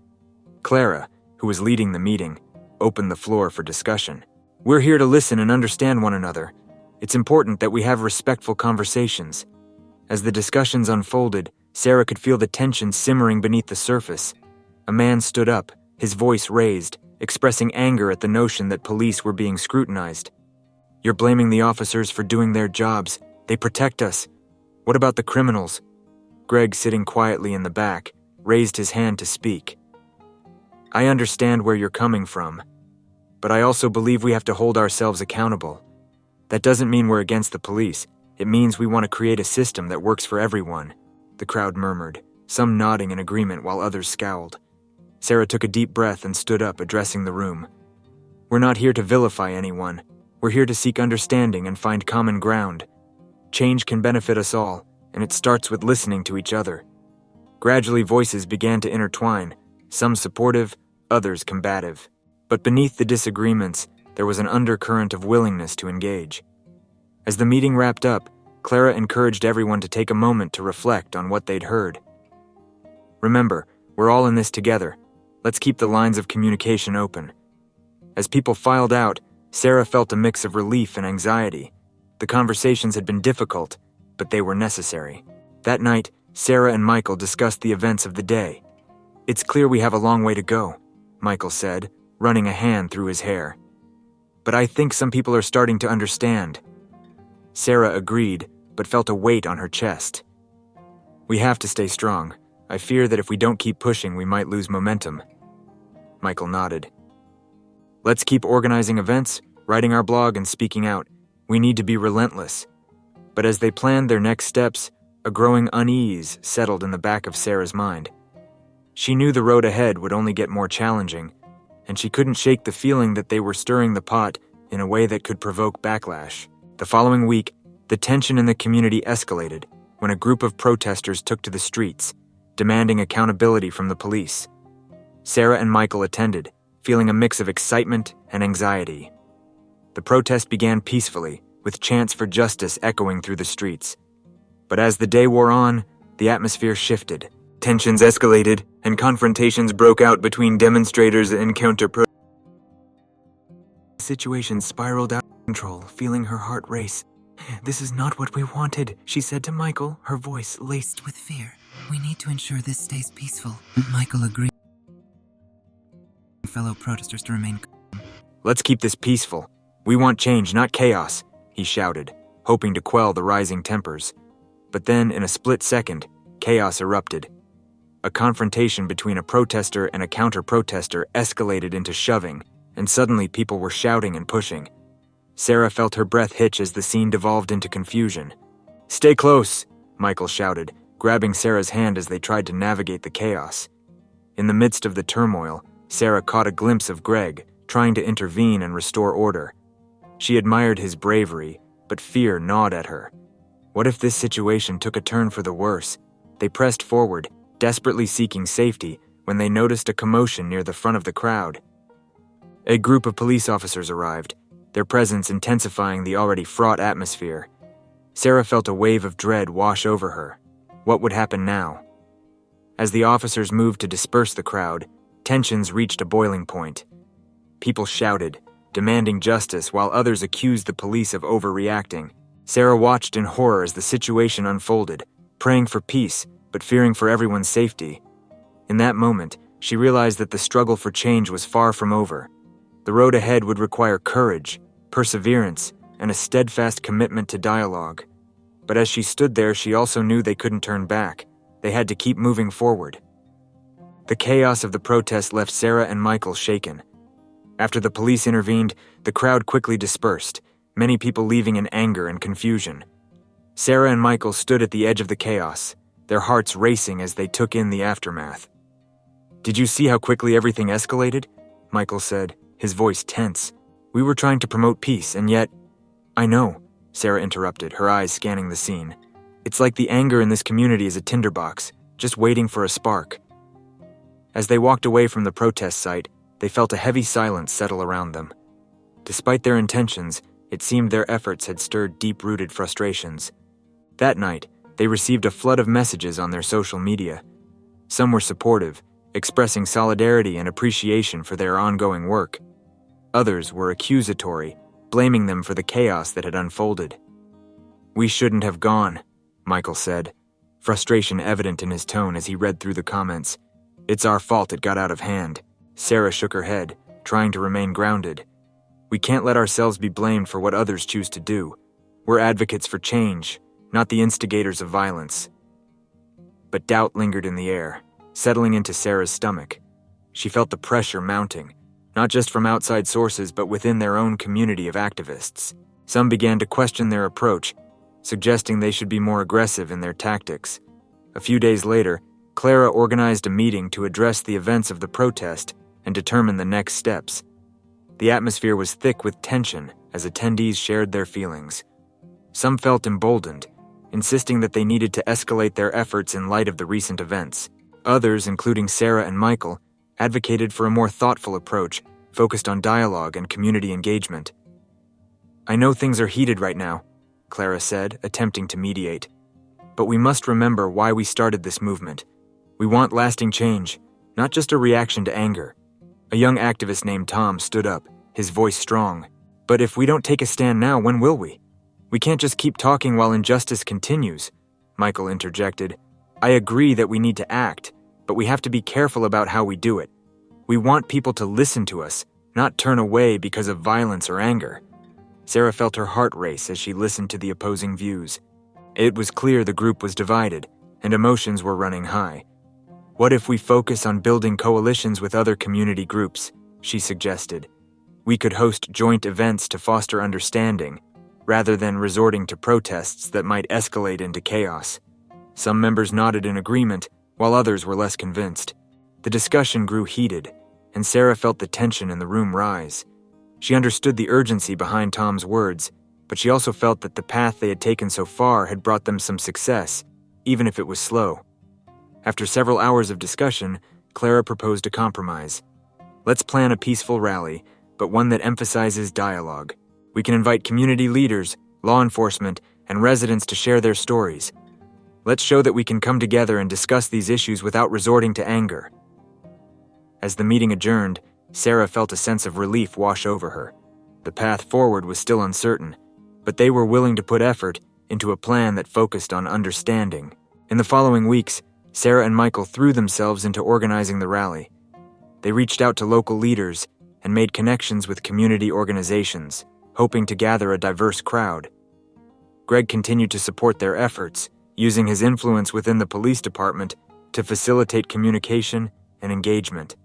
Clara, who was leading the meeting, opened the floor for discussion. "We're here to listen and understand one another. It's important that we have respectful conversations." As the discussions unfolded, Sarah could feel the tension simmering beneath the surface. A man stood up, his voice raised, expressing anger at the notion that police were being scrutinized. "You're blaming the officers for doing their jobs. They protect us. What about the criminals?" Greg, sitting quietly in the back, raised his hand to speak. "I understand where you're coming from, but I also believe we have to hold ourselves accountable. That doesn't mean we're against the police. It means we want to create a system that works for everyone." The crowd murmured, some nodding in agreement while others scowled. Sarah took a deep breath and stood up, addressing the room. "We're not here to vilify anyone. We're here to seek understanding and find common ground. Change can benefit us all, and it starts with listening to each other." Gradually, voices began to intertwine, some supportive, others combative. But beneath the disagreements, there was an undercurrent of willingness to engage. As the meeting wrapped up, Clara encouraged everyone to take a moment to reflect on what they'd heard. "Remember, we're all in this together. Let's keep the lines of communication open." As people filed out, Sarah felt a mix of relief and anxiety. The conversations had been difficult, but they were necessary. That night, Sarah and Michael discussed the events of the day. "It's clear we have a long way to go," Michael said, running a hand through his hair. "But I think some people are starting to understand." Sarah agreed, but felt a weight on her chest. "We have to stay strong. I fear that if we don't keep pushing, we might lose momentum." Michael nodded. "Let's keep organizing events, writing our blog, and speaking out. We need to be relentless." But as they planned their next steps, a growing unease settled in the back of Sarah's mind. She knew the road ahead would only get more challenging, and she couldn't shake the feeling that they were stirring the pot in a way that could provoke backlash. The following week, the tension in the community escalated when a group of protesters took to the streets, demanding accountability from the police. Sarah and Michael attended, feeling a mix of excitement and anxiety. The protest began peacefully, with chants for justice echoing through the streets. But as the day wore on, the atmosphere shifted. Tensions escalated, and confrontations broke out between demonstrators and counter-protesters. The situation spiraled out of control, feeling her heart race. "This is not what we wanted," she said to Michael, her voice laced with fear. "We need to ensure this stays peaceful." Michael agreed. Fellow protesters to remain calm. "Let's keep this peaceful. We want change, not chaos," he shouted, hoping to quell the rising tempers. But then, in a split second, chaos erupted. A confrontation between a protester and a counter-protester escalated into shoving, and suddenly people were shouting and pushing. Sarah felt her breath hitch as the scene devolved into confusion. "Stay close," Michael shouted, grabbing Sarah's hand as they tried to navigate the chaos. In the midst of the turmoil, Sarah caught a glimpse of Greg, trying to intervene and restore order. She admired his bravery, but fear gnawed at her. What if this situation took a turn for the worse? They pressed forward, desperately seeking safety, when they noticed a commotion near the front of the crowd. A group of police officers arrived, their presence intensifying the already fraught atmosphere. Sarah felt a wave of dread wash over her. What would happen now? As the officers moved to disperse the crowd, tensions reached a boiling point. People shouted, demanding justice, while others accused the police of overreacting. Sarah watched in horror as the situation unfolded, praying for peace, but fearing for everyone's safety. In that moment, she realized that the struggle for change was far from over. The road ahead would require courage, perseverance, and a steadfast commitment to dialogue. But as she stood there, she also knew they couldn't turn back. They had to keep moving forward. The chaos of the protest left Sarah and Michael shaken. After the police intervened, the crowd quickly dispersed, many people leaving in anger and confusion. Sarah and Michael stood at the edge of the chaos, their hearts racing as they took in the aftermath. "Did you see how quickly everything escalated?" Michael said, his voice tense. "We were trying to promote peace, and yet—" "I know," Sarah interrupted, her eyes scanning the scene. "It's like the anger in this community is a tinderbox, just waiting for a spark." As they walked away from the protest site, they felt a heavy silence settle around them. Despite their intentions, it seemed their efforts had stirred deep-rooted frustrations. That night, they received a flood of messages on their social media. Some were supportive, expressing solidarity and appreciation for their ongoing work. Others were accusatory, blaming them for the chaos that had unfolded. "We shouldn't have gone," Michael said, frustration evident in his tone as he read through the comments. "It's our fault it got out of hand." Sarah shook her head, trying to remain grounded. "We can't let ourselves be blamed for what others choose to do. We're advocates for change, not the instigators of violence." But doubt lingered in the air, settling into Sarah's stomach. She felt the pressure mounting, not just from outside sources but within their own community of activists. Some began to question their approach, suggesting they should be more aggressive in their tactics. A few days later, Clara organized a meeting to address the events of the protest and determine the next steps. The atmosphere was thick with tension as attendees shared their feelings. Some felt emboldened, insisting that they needed to escalate their efforts in light of the recent events. Others, including Sarah and Michael, advocated for a more thoughtful approach focused on dialogue and community engagement. "I know things are heated right now," Clara said, attempting to mediate. "But we must remember why we started this movement. We want lasting change, not just a reaction to anger." A young activist named Tom stood up, his voice strong. "But if we don't take a stand now, when will we? We can't just keep talking while injustice continues," Michael interjected. "I agree that we need to act, but we have to be careful about how we do it. We want people to listen to us, not turn away because of violence or anger." Sarah felt her heart race as she listened to the opposing views. It was clear the group was divided, and emotions were running high. "What if we focus on building coalitions with other community groups?" she suggested. "We could host joint events to foster understanding, rather than resorting to protests that might escalate into chaos." Some members nodded in agreement, while others were less convinced. The discussion grew heated, and Sarah felt the tension in the room rise. She understood the urgency behind Tom's words, but she also felt that the path they had taken so far had brought them some success, even if it was slow. After several hours of discussion, Clara proposed a compromise. "Let's plan a peaceful rally, but one that emphasizes dialogue. We can invite community leaders, law enforcement, and residents to share their stories. Let's show that we can come together and discuss these issues without resorting to anger." As the meeting adjourned, Sarah felt a sense of relief wash over her. The path forward was still uncertain, but they were willing to put effort into a plan that focused on understanding. In the following weeks, Sarah and Michael threw themselves into organizing the rally. They reached out to local leaders and made connections with community organizations, hoping to gather a diverse crowd. Greg continued to support their efforts, using his influence within the police department to facilitate communication and engagement.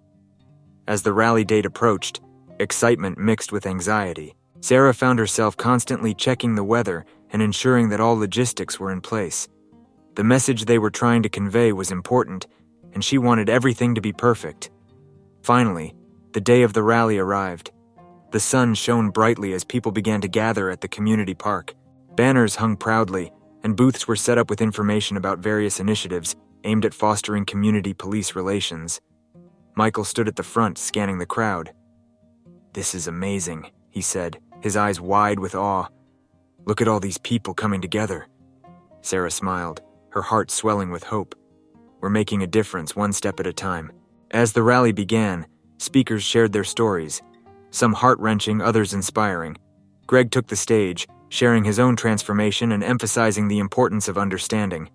As the rally date approached, excitement mixed with anxiety. Sarah found herself constantly checking the weather and ensuring that all logistics were in place. The message they were trying to convey was important, and she wanted everything to be perfect. Finally, the day of the rally arrived. The sun shone brightly as people began to gather at the community park. Banners hung proudly, and booths were set up with information about various initiatives aimed at fostering community-police relations. Michael stood at the front, scanning the crowd. "This is amazing," he said, his eyes wide with awe. "Look at all these people coming together." Sarah smiled, her heart swelling with hope. "We're making a difference one step at a time." As the rally began, speakers shared their stories, some heart-wrenching, others inspiring. Greg took the stage, sharing his own transformation and emphasizing the importance of understanding.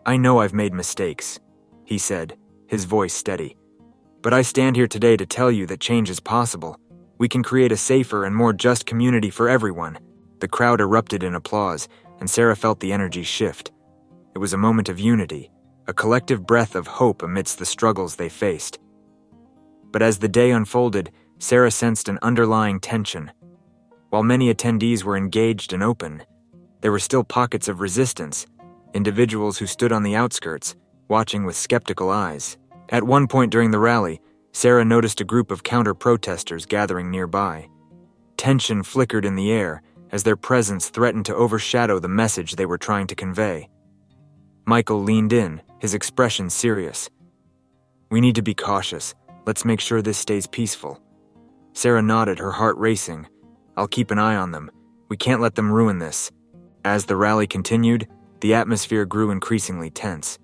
"I know I've made mistakes," he said, his voice steady. "But I stand here today to tell you that change is possible. We can create a safer and more just community for everyone." The crowd erupted in applause, and Sarah felt the energy shift. It was a moment of unity, a collective breath of hope amidst the struggles they faced. But as the day unfolded, Sarah sensed an underlying tension. While many attendees were engaged and open, there were still pockets of resistance, individuals who stood on the outskirts, watching with skeptical eyes. At one point during the rally, Sarah noticed a group of counter-protesters gathering nearby. Tension flickered in the air as their presence threatened to overshadow the message they were trying to convey. Michael leaned in, his expression serious. "We need to be cautious. Let's make sure this stays peaceful." Sarah nodded, her heart racing. "I'll keep an eye on them. We can't let them ruin this." As the rally continued, the atmosphere grew increasingly tense.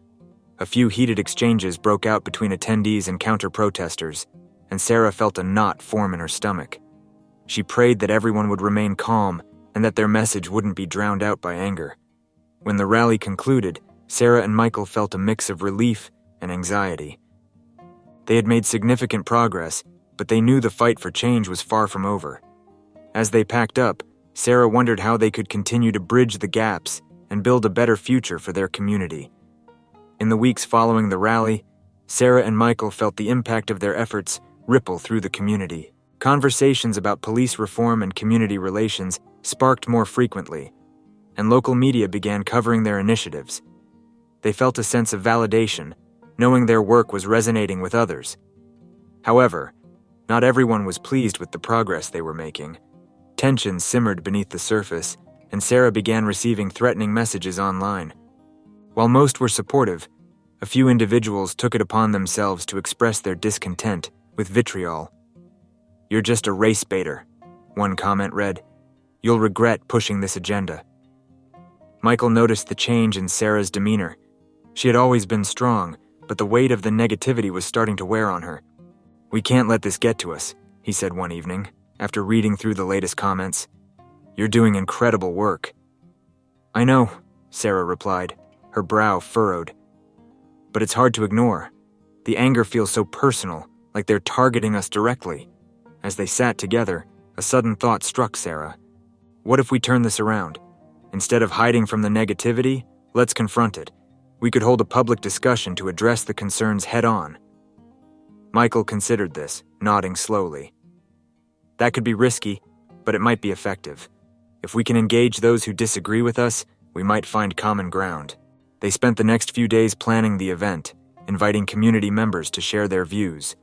A few heated exchanges broke out between attendees and counter-protesters, and Sarah felt a knot form in her stomach. She prayed that everyone would remain calm and that their message wouldn't be drowned out by anger. When the rally concluded, Sarah and Michael felt a mix of relief and anxiety. They had made significant progress, but they knew the fight for change was far from over. As they packed up, Sarah wondered how they could continue to bridge the gaps and build a better future for their community. In the weeks following the rally, Sarah and Michael felt the impact of their efforts ripple through the community. Conversations about police reform and community relations sparked more frequently, and local media began covering their initiatives. They felt a sense of validation, knowing their work was resonating with others. However, not everyone was pleased with the progress they were making. Tension simmered beneath the surface, and Sarah began receiving threatening messages online. While most were supportive, a few individuals took it upon themselves to express their discontent with vitriol. "You're just a race baiter," one comment read. "You'll regret pushing this agenda." Michael noticed the change in Sarah's demeanor. She had always been strong, but the weight of the negativity was starting to wear on her. "We can't let this get to us," he said one evening, after reading through the latest comments. "You're doing incredible work." "I know," Sarah replied, her brow furrowed. "But it's hard to ignore. The anger feels so personal, like they're targeting us directly." As they sat together, a sudden thought struck Sarah. What if we turn this around? Instead of hiding from the negativity, let's confront it. We could hold a public discussion to address the concerns head-on. Michael considered this, nodding slowly. That could be risky, but it might be effective. If we can engage those who disagree with us, we might find common ground. They spent the next few days planning the event, inviting community members to share their views,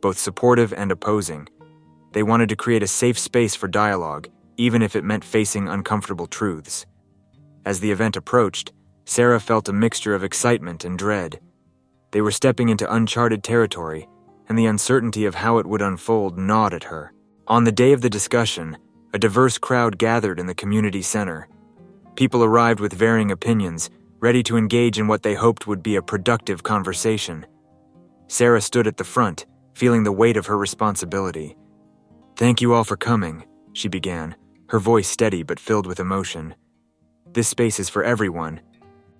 both supportive and opposing. They wanted to create a safe space for dialogue, even if it meant facing uncomfortable truths. As the event approached, Sarah felt a mixture of excitement and dread. They were stepping into uncharted territory, and the uncertainty of how it would unfold gnawed at her. On the day of the discussion, a diverse crowd gathered in the community center. People arrived with varying opinions, ready to engage in what they hoped would be a productive conversation. Sarah stood at the front, feeling the weight of her responsibility. "Thank you all for coming," she began, her voice steady but filled with emotion. "This space is for everyone.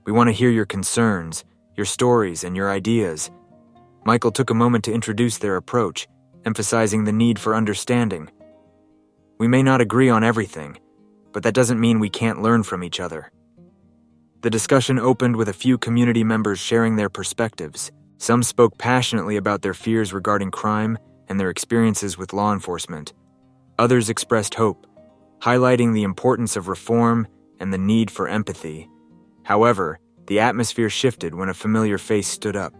We want to hear your concerns, your stories, and your ideas." Michael took a moment to introduce their approach, emphasizing the need for understanding. "We may not agree on everything, but that doesn't mean we can't learn from each other." The discussion opened with a few community members sharing their perspectives. Some spoke passionately about their fears regarding crime and their experiences with law enforcement. Others expressed hope, highlighting the importance of reform and the need for empathy. However, the atmosphere shifted when a familiar face stood up.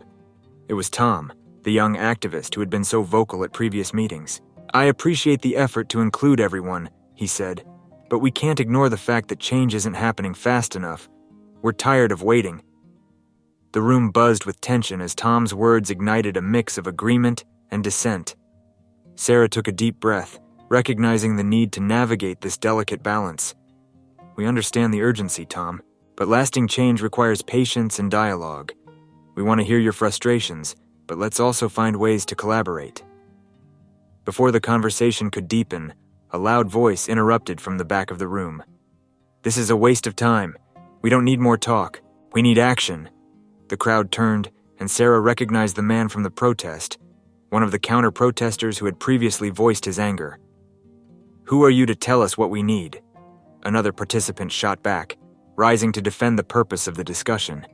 It was Tom, the young activist who had been so vocal at previous meetings. "I appreciate the effort to include everyone," he said, "but we can't ignore the fact that change isn't happening fast enough. We're tired of waiting." The room buzzed with tension as Tom's words ignited a mix of agreement and dissent. Sarah took a deep breath, recognizing the need to navigate this delicate balance. "We understand the urgency, Tom, but lasting change requires patience and dialogue. We want to hear your frustrations, but let's also find ways to collaborate." Before the conversation could deepen, a loud voice interrupted from the back of the room. "This is a waste of time. We don't need more talk. We need action." The crowd turned, and Sarah recognized the man from the protest, one of the counter-protesters who had previously voiced his anger. "Who are you to tell us what we need?" Another participant shot back, rising to defend the purpose of the discussion.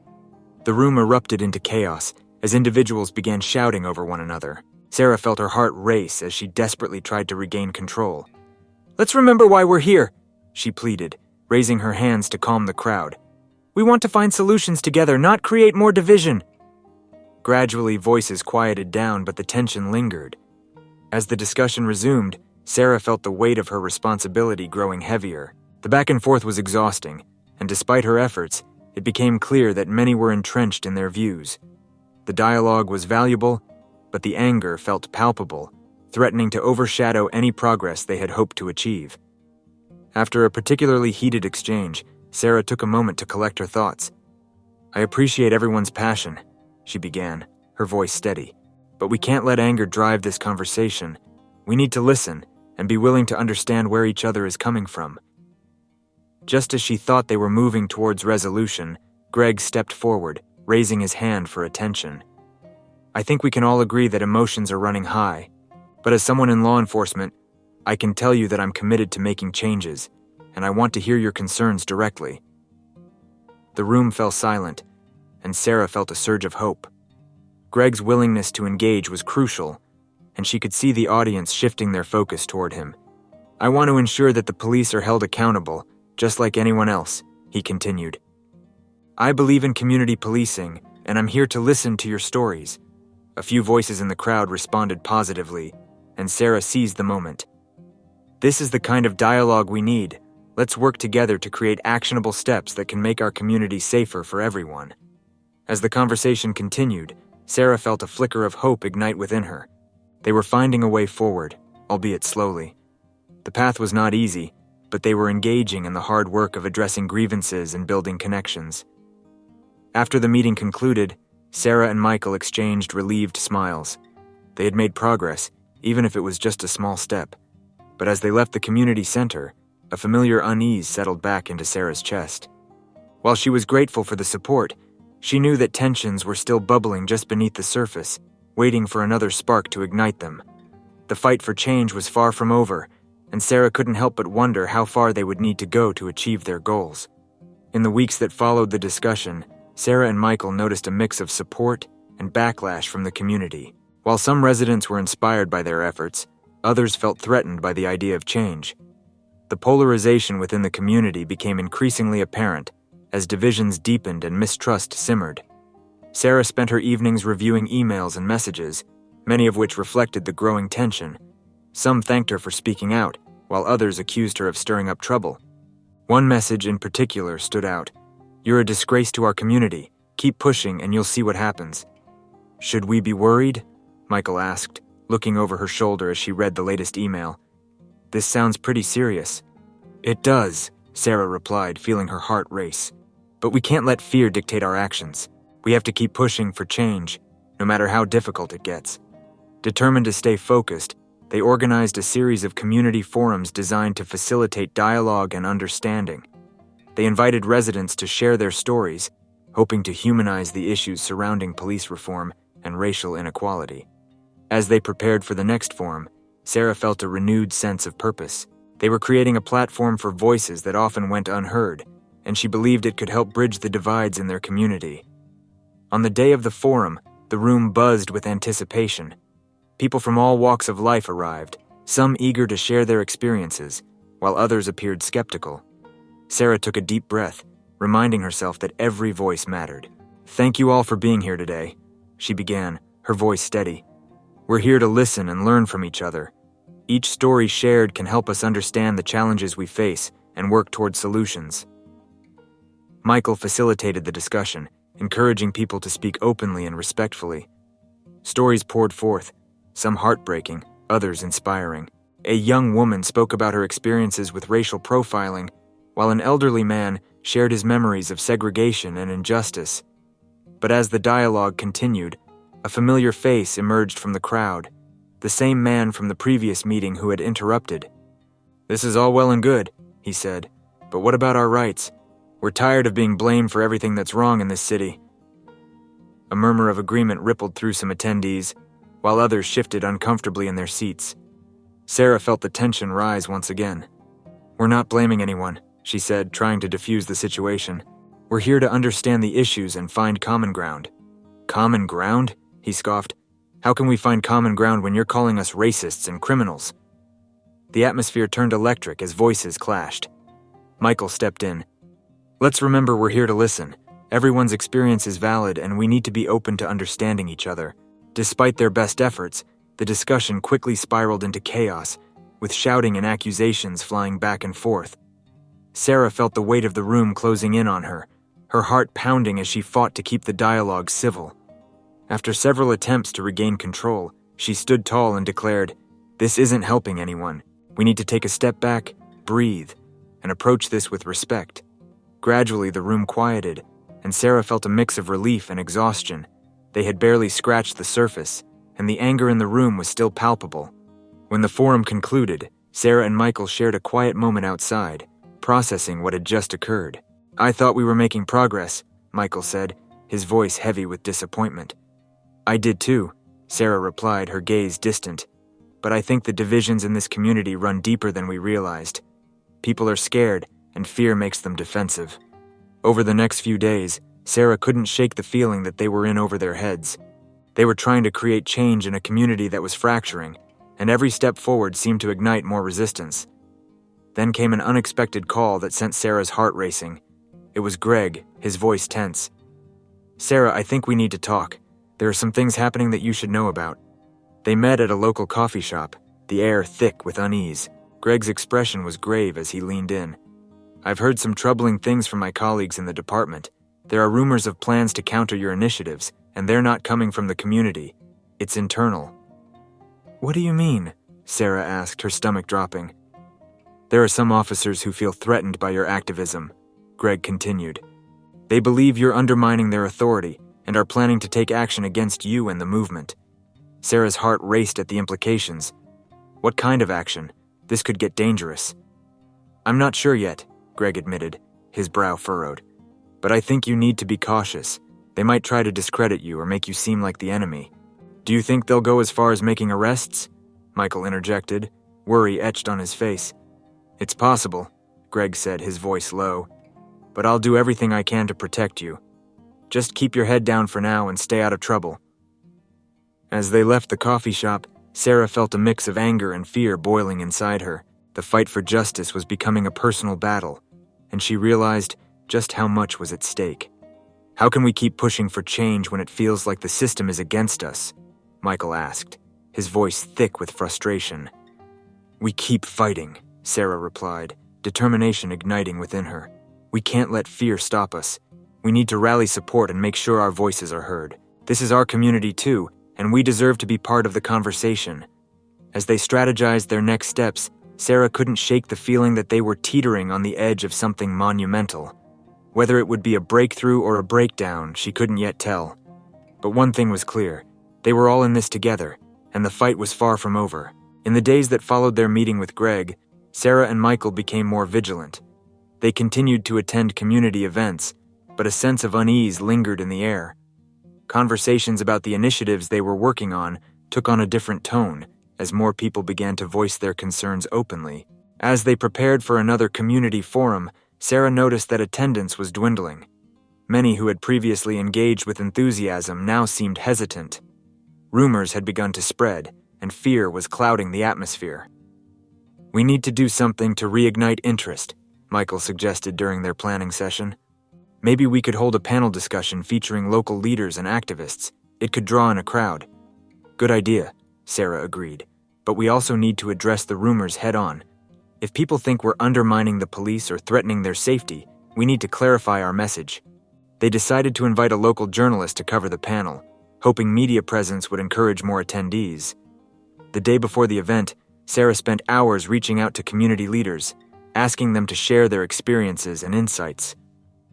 The room erupted into chaos as individuals began shouting over one another. Sarah felt her heart race as she desperately tried to regain control. "Let's remember why we're here," she pleaded, raising her hands to calm the crowd. "We want to find solutions together, not create more division." Gradually, voices quieted down, but the tension lingered. As the discussion resumed, Sarah felt the weight of her responsibility growing heavier. The back and forth was exhausting, and despite her efforts, it became clear that many were entrenched in their views. The dialogue was valuable, but the anger felt palpable, threatening to overshadow any progress they had hoped to achieve. After a particularly heated exchange, Sarah took a moment to collect her thoughts. "I appreciate everyone's passion," she began, her voice steady. "But we can't let anger drive this conversation. We need to listen and be willing to understand where each other is coming from." Just as she thought they were moving towards resolution, Greg stepped forward, raising his hand for attention. "I think we can all agree that emotions are running high, but as someone in law enforcement, I can tell you that I'm committed to making changes, and I want to hear your concerns directly." The room fell silent, and Sarah felt a surge of hope. Greg's willingness to engage was crucial, and she could see the audience shifting their focus toward him. "I want to ensure that the police are held accountable, just like anyone else," he continued. "I believe in community policing, and I'm here to listen to your stories." A few voices in the crowd responded positively, and Sarah seized the moment. "This is the kind of dialogue we need. Let's work together to create actionable steps that can make our community safer for everyone." As the conversation continued, Sarah felt a flicker of hope ignite within her. They were finding a way forward, albeit slowly. The path was not easy, but they were engaging in the hard work of addressing grievances and building connections. After the meeting concluded, Sarah and Michael exchanged relieved smiles. They had made progress, even if it was just a small step. But as they left the community center, a familiar unease settled back into Sarah's chest. While she was grateful for the support, she knew that tensions were still bubbling just beneath the surface, waiting for another spark to ignite them. The fight for change was far from over, and Sarah couldn't help but wonder how far they would need to go to achieve their goals. In the weeks that followed the discussion, Sarah and Michael noticed a mix of support and backlash from the community. While some residents were inspired by their efforts, others felt threatened by the idea of change. The polarization within the community became increasingly apparent as divisions deepened and mistrust simmered. Sarah spent her evenings reviewing emails and messages, many of which reflected the growing tension. Some thanked her for speaking out, while others accused her of stirring up trouble. One message in particular stood out. "You're a disgrace to our community. Keep pushing and you'll see what happens." "Should we be worried?" Michael asked, looking over her shoulder as she read the latest email. "This sounds pretty serious." "It does," Sarah replied, feeling her heart race. "But we can't let fear dictate our actions. We have to keep pushing for change, no matter how difficult it gets." Determined to stay focused, they organized a series of community forums designed to facilitate dialogue and understanding. They invited residents to share their stories, hoping to humanize the issues surrounding police reform and racial inequality. As they prepared for the next forum, Sarah felt a renewed sense of purpose. They were creating a platform for voices that often went unheard, and she believed it could help bridge the divides in their community. On the day of the forum, the room buzzed with anticipation. People from all walks of life arrived, some eager to share their experiences, while others appeared skeptical. Sarah took a deep breath, reminding herself that every voice mattered. "Thank you all for being here today," she began, her voice steady. "We're here to listen and learn from each other. Each story shared can help us understand the challenges we face and work toward solutions." Michael facilitated the discussion, encouraging people to speak openly and respectfully. Stories poured forth, some heartbreaking, others inspiring. A young woman spoke about her experiences with racial profiling, while an elderly man shared his memories of segregation and injustice. But as the dialogue continued, a familiar face emerged from the crowd, the same man from the previous meeting who had interrupted. "This is all well and good," he said, "but what about our rights? We're tired of being blamed for everything that's wrong in this city." A murmur of agreement rippled through some attendees, while others shifted uncomfortably in their seats. Sarah felt the tension rise once again. "We're not blaming anyone," she said, trying to diffuse the situation. "We're here to understand the issues and find common ground." "Common ground?" he scoffed. "How can we find common ground when you're calling us racists and criminals?" The atmosphere turned electric as voices clashed. Michael stepped in. "Let's remember we're here to listen. Everyone's experience is valid and we need to be open to understanding each other." Despite their best efforts, the discussion quickly spiraled into chaos, with shouting and accusations flying back and forth. Sarah felt the weight of the room closing in on her, her heart pounding as she fought to keep the dialogue civil. After several attempts to regain control, she stood tall and declared, "This isn't helping anyone. We need to take a step back, breathe, and approach this with respect." Gradually, the room quieted, and Sarah felt a mix of relief and exhaustion. They had barely scratched the surface, and the anger in the room was still palpable. When the forum concluded, Sarah and Michael shared a quiet moment outside, processing what had just occurred. "I thought we were making progress," Michael said, his voice heavy with disappointment. "I did too," Sarah replied, her gaze distant. "But I think the divisions in this community run deeper than we realized. People are scared, and fear makes them defensive." Over the next few days, Sarah couldn't shake the feeling that they were in over their heads. They were trying to create change in a community that was fracturing, and every step forward seemed to ignite more resistance. Then came an unexpected call that sent Sarah's heart racing. It was Greg, his voice tense. "Sarah, I think we need to talk. There are some things happening that you should know about." They met at a local coffee shop, the air thick with unease. Greg's expression was grave as he leaned in. "I've heard some troubling things from my colleagues in the department. There are rumors of plans to counter your initiatives, and they're not coming from the community. It's internal." "What do you mean?" Sarah asked, her stomach dropping. "There are some officers who feel threatened by your activism," Greg continued. "They believe you're undermining their authority and are planning to take action against you and the movement." Sarah's heart raced at the implications. What kind of action? This could get dangerous. "I'm not sure yet," Greg admitted, his brow furrowed. "But I think you need to be cautious. They might try to discredit you or make you seem like the enemy." "Do you think they'll go as far as making arrests?" Michael interjected, worry etched on his face. "It's possible," Greg said, his voice low. "But I'll do everything I can to protect you. Just keep your head down for now and stay out of trouble." As they left the coffee shop, Sarah felt a mix of anger and fear boiling inside her. The fight for justice was becoming a personal battle, and she realized just how much was at stake. "How can we keep pushing for change when it feels like the system is against us?" Michael asked, his voice thick with frustration. "We keep fighting," Sarah replied, determination igniting within her. "We can't let fear stop us. We need to rally support and make sure our voices are heard. This is our community too, and we deserve to be part of the conversation." As they strategized their next steps, Sarah couldn't shake the feeling that they were teetering on the edge of something monumental. Whether it would be a breakthrough or a breakdown, she couldn't yet tell. But one thing was clear. They were all in this together, and the fight was far from over. In the days that followed their meeting with Greg, Sarah and Michael became more vigilant. They continued to attend community events, but a sense of unease lingered in the air. Conversations about the initiatives they were working on took on a different tone as more people began to voice their concerns openly. As they prepared for another community forum, Sarah noticed that attendance was dwindling. Many who had previously engaged with enthusiasm now seemed hesitant. Rumors had begun to spread, and fear was clouding the atmosphere. "We need to do something to reignite interest," Michael suggested during their planning session. "Maybe we could hold a panel discussion featuring local leaders and activists. It could draw in a crowd." "Good idea," Sarah agreed. "But we also need to address the rumors head-on. If people think we're undermining the police or threatening their safety, we need to clarify our message." They decided to invite a local journalist to cover the panel, hoping media presence would encourage more attendees. The day before the event, Sarah spent hours reaching out to community leaders, asking them to share their experiences and insights.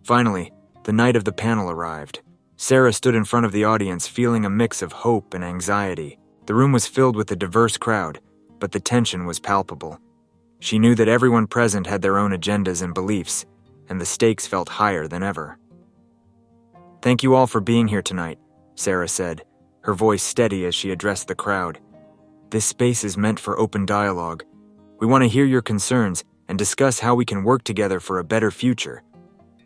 Finally, the night of the panel arrived. Sarah stood in front of the audience feeling a mix of hope and anxiety. The room was filled with a diverse crowd, but the tension was palpable. She knew that everyone present had their own agendas and beliefs, and the stakes felt higher than ever. "Thank you all for being here tonight," Sarah said, her voice steady as she addressed the crowd. "This space is meant for open dialogue. We want to hear your concerns and discuss how we can work together for a better future."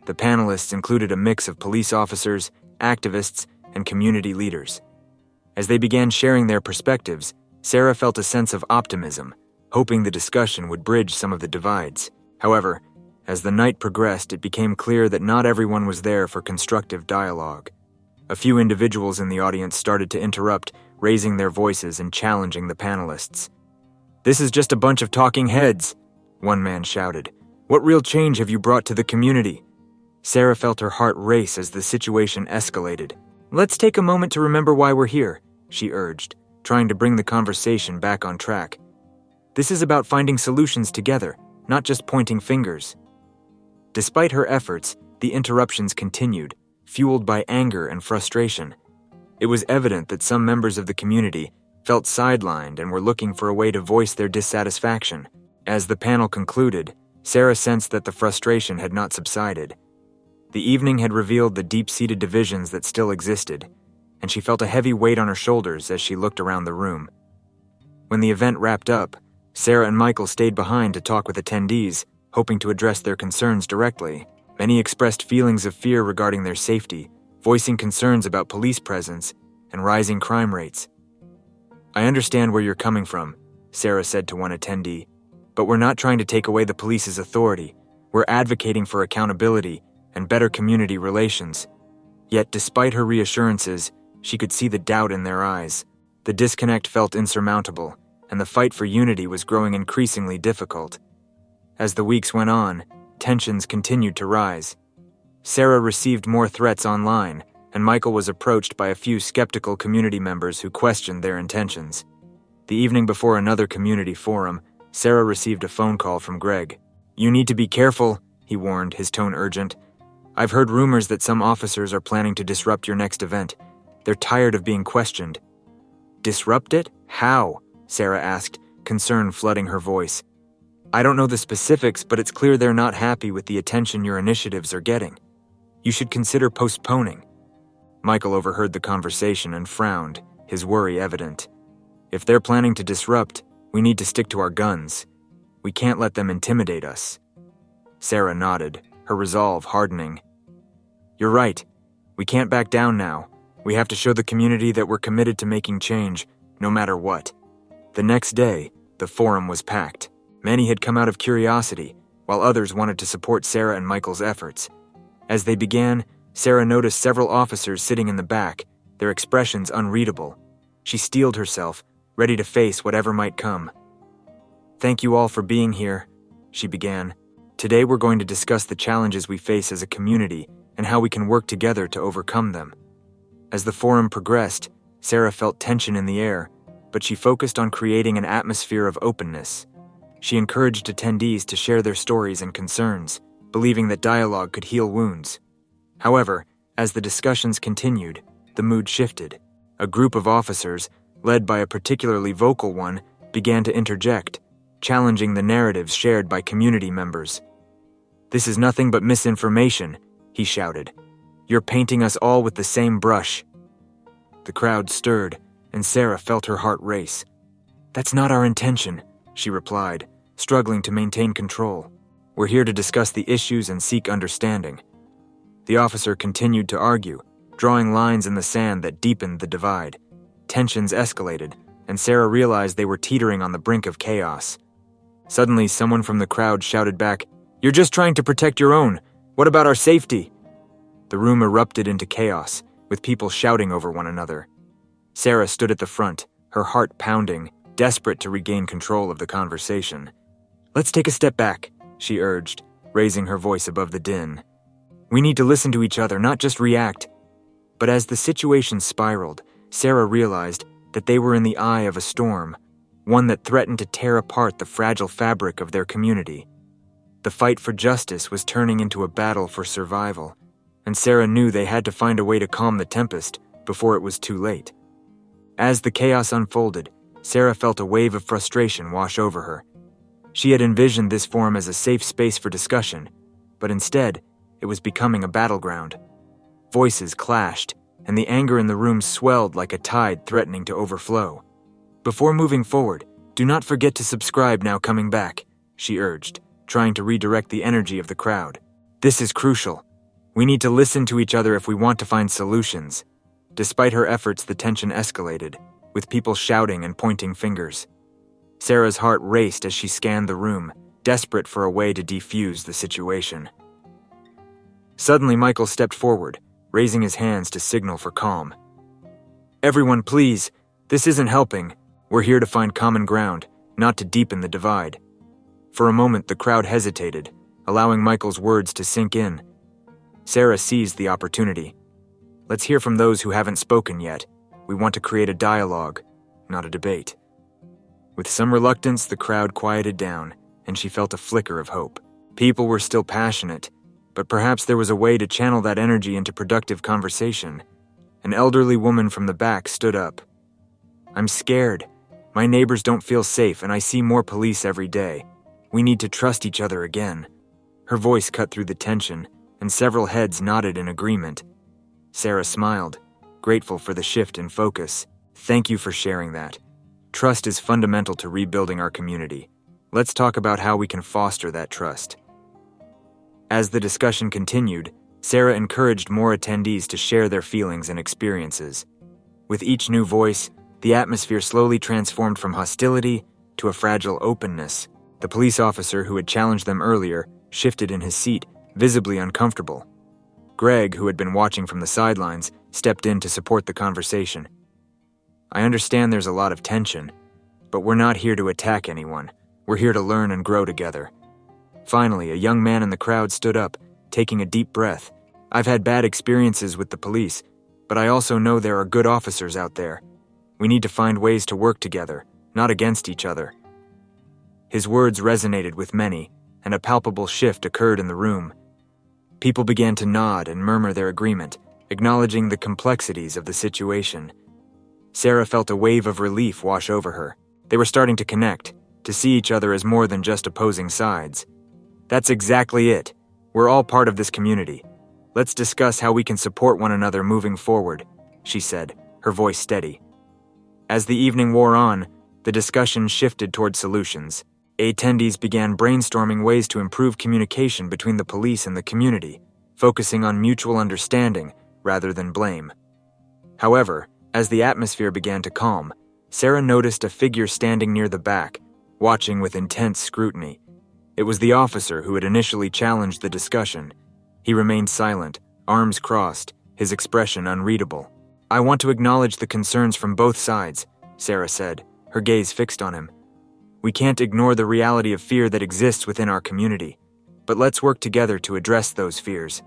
The panelists included a mix of police officers, activists, and community leaders. As they began sharing their perspectives, Sarah felt a sense of optimism, hoping the discussion would bridge some of the divides. However, as the night progressed, it became clear that not everyone was there for constructive dialogue. A few individuals in the audience started to interrupt, raising their voices and challenging the panelists. "This is just a bunch of talking heads," one man shouted. "What real change have you brought to the community?" Sarah felt her heart race as the situation escalated. "Let's take a moment to remember why we're here," she urged, trying to bring the conversation back on track. "This is about finding solutions together, not just pointing fingers." Despite her efforts, the interruptions continued, fueled by anger and frustration. It was evident that some members of the community felt sidelined and were looking for a way to voice their dissatisfaction. As the panel concluded, Sarah sensed that the frustration had not subsided. The evening had revealed the deep-seated divisions that still existed, and she felt a heavy weight on her shoulders as she looked around the room. When the event wrapped up, Sarah and Michael stayed behind to talk with attendees, hoping to address their concerns directly. Many expressed feelings of fear regarding their safety, voicing concerns about police presence and rising crime rates. "I understand where you're coming from," Sarah said to one attendee, "but we're not trying to take away the police's authority. We're advocating for accountability and better community relations." Yet, despite her reassurances, she could see the doubt in their eyes. The disconnect felt insurmountable, and the fight for unity was growing increasingly difficult. As the weeks went on, tensions continued to rise. Sarah received more threats online, and Michael was approached by a few skeptical community members who questioned their intentions. The evening before another community forum, Sarah received a phone call from Greg. "You need to be careful," he warned, his tone urgent. "I've heard rumors that some officers are planning to disrupt your next event. They're tired of being questioned." "Disrupt it? How?" Sarah asked, concern flooding her voice. "I don't know the specifics, but it's clear they're not happy with the attention your initiatives are getting. You should consider postponing." Michael overheard the conversation and frowned, his worry evident. "If they're planning to disrupt, we need to stick to our guns. We can't let them intimidate us." Sarah nodded, her resolve hardening. "You're right. We can't back down now. We have to show the community that we're committed to making change, no matter what." The next day, the forum was packed. Many had come out of curiosity, while others wanted to support Sarah and Michael's efforts. As they began, Sarah noticed several officers sitting in the back, their expressions unreadable. She steeled herself, ready to face whatever might come. "Thank you all for being here," she began. "Today we're going to discuss the challenges we face as a community and how we can work together to overcome them." As the forum progressed, Sarah felt tension in the air, but she focused on creating an atmosphere of openness. She encouraged attendees to share their stories and concerns, believing that dialogue could heal wounds. However, as the discussions continued, the mood shifted. A group of officers, led by a particularly vocal one, began to interject, challenging the narratives shared by community members. "This is nothing but misinformation," he shouted. "You're painting us all with the same brush." The crowd stirred, and Sarah felt her heart race. "That's not our intention," she replied, struggling to maintain control. We're here to discuss the issues and seek understanding." The officer continued to argue, drawing lines in the sand that deepened the divide. Tensions escalated, and Sarah realized they were teetering on the brink of chaos. Suddenly, someone from the crowd shouted back, "You're just trying to protect your own. What about our safety?" The room erupted into chaos, with people shouting over one another. Sarah stood at the front, her heart pounding, desperate to regain control of the conversation. "Let's take a step back," she urged, raising her voice above the din. "We need to listen to each other, not just react." But as the situation spiraled, Sarah realized that they were in the eye of a storm, one that threatened to tear apart the fragile fabric of their community. The fight for justice was turning into a battle for survival, and Sarah knew they had to find a way to calm the tempest before it was too late. As the chaos unfolded, Sarah felt a wave of frustration wash over her. She had envisioned this forum as a safe space for discussion, but instead, it was becoming a battleground. Voices clashed, and the anger in the room swelled like a tide threatening to overflow. "Before moving forward, do not forget to subscribe now coming back," she urged, trying to redirect the energy of the crowd. "This is crucial. We need to listen to each other if we want to find solutions." Despite her efforts, the tension escalated, with people shouting and pointing fingers. Sarah's heart raced as she scanned the room, desperate for a way to defuse the situation. Suddenly, Michael stepped forward, raising his hands to signal for calm. "Everyone, please, this isn't helping. We're here to find common ground, not to deepen the divide." For a moment, the crowd hesitated, allowing Michael's words to sink in. Sarah seized the opportunity. "Let's hear from those who haven't spoken yet. We want to create a dialogue, not a debate." With some reluctance, the crowd quieted down, and she felt a flicker of hope. People were still passionate, but perhaps there was a way to channel that energy into productive conversation. An elderly woman from the back stood up. "I'm scared. My neighbors don't feel safe, and I see more police every day. We need to trust each other again." Her voice cut through the tension, and several heads nodded in agreement. Sarah smiled, grateful for the shift in focus. "Thank you for sharing that. Trust is fundamental to rebuilding our community. Let's talk about how we can foster that trust." As the discussion continued, Sarah encouraged more attendees to share their feelings and experiences. With each new voice, the atmosphere slowly transformed from hostility to a fragile openness. The police officer who had challenged them earlier shifted in his seat, visibly uncomfortable. Greg, who had been watching from the sidelines, stepped in to support the conversation. "I understand there's a lot of tension, but we're not here to attack anyone. We're here to learn and grow together." Finally, a young man in the crowd stood up, taking a deep breath. "I've had bad experiences with the police, but I also know there are good officers out there. We need to find ways to work together, not against each other." His words resonated with many, and a palpable shift occurred in the room. People began to nod and murmur their agreement, acknowledging the complexities of the situation. Sarah felt a wave of relief wash over her. They were starting to connect, to see each other as more than just opposing sides. "That's exactly it. We're all part of this community. Let's discuss how we can support one another moving forward," she said, her voice steady. As the evening wore on, the discussion shifted toward solutions. Attendees began brainstorming ways to improve communication between the police and the community, focusing on mutual understanding rather than blame. However, as the atmosphere began to calm, Sarah noticed a figure standing near the back, watching with intense scrutiny. It was the officer who had initially challenged the discussion. He remained silent, arms crossed, his expression unreadable. "I want to acknowledge the concerns from both sides," Sarah said, her gaze fixed on him. "We can't ignore the reality of fear that exists within our community, but let's work together to address those fears."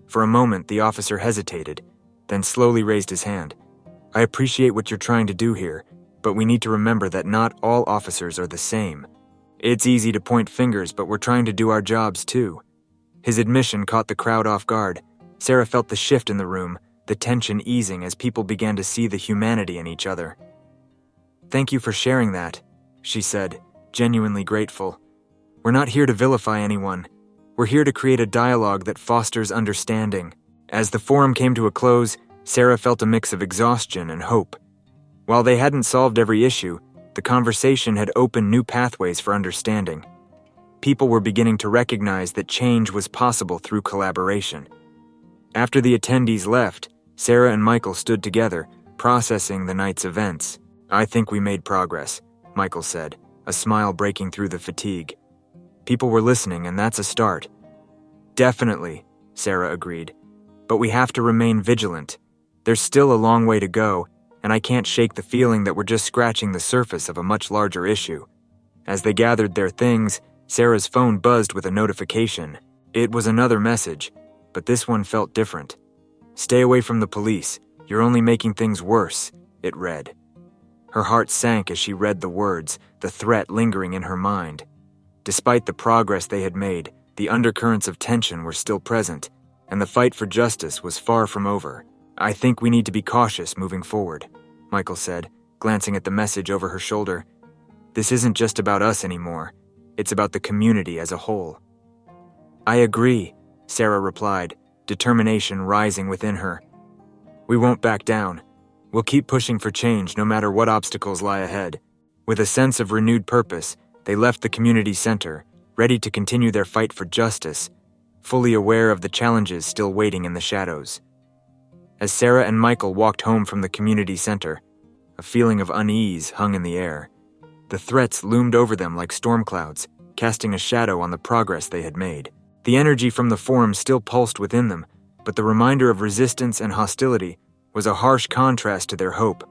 For a moment, the officer hesitated, then slowly raised his hand. "I appreciate what you're trying to do here, but we need to remember that not all officers are the same. It's easy to point fingers, but we're trying to do our jobs too." His admission caught the crowd off guard. Sarah felt the shift in the room, the tension easing as people began to see the humanity in each other. "Thank you for sharing that," she said, genuinely grateful. "We're not here to vilify anyone. We're here to create a dialogue that fosters understanding." As the forum came to a close, Sarah felt a mix of exhaustion and hope. While they hadn't solved every issue, the conversation had opened new pathways for understanding. People were beginning to recognize that change was possible through collaboration. After the attendees left, Sarah and Michael stood together, processing the night's events. "I think we made progress," Michael said, a smile breaking through the fatigue. "People were listening, and that's a start." "Definitely," Sarah agreed. "But we have to remain vigilant. There's still a long way to go, and I can't shake the feeling that we're just scratching the surface of a much larger issue." As they gathered their things, Sarah's phone buzzed with a notification. It was another message, but this one felt different. "Stay away from the police. You're only making things worse," it read. Her heart sank as she read the words, the threat lingering in her mind. Despite the progress they had made, the undercurrents of tension were still present, and the fight for justice was far from over. "I think we need to be cautious moving forward," Michael said, glancing at the message over her shoulder. "This isn't just about us anymore. It's about the community as a whole." "I agree," Sarah replied, determination rising within her. "We won't back down. We'll keep pushing for change no matter what obstacles lie ahead." With a sense of renewed purpose, they left the community center, ready to continue their fight for justice, fully aware of the challenges still waiting in the shadows. As Sarah and Michael walked home from the community center, a feeling of unease hung in the air. The threats loomed over them like storm clouds, casting a shadow on the progress they had made. The energy from the forum still pulsed within them, but the reminder of resistance and hostility was a harsh contrast to their hope.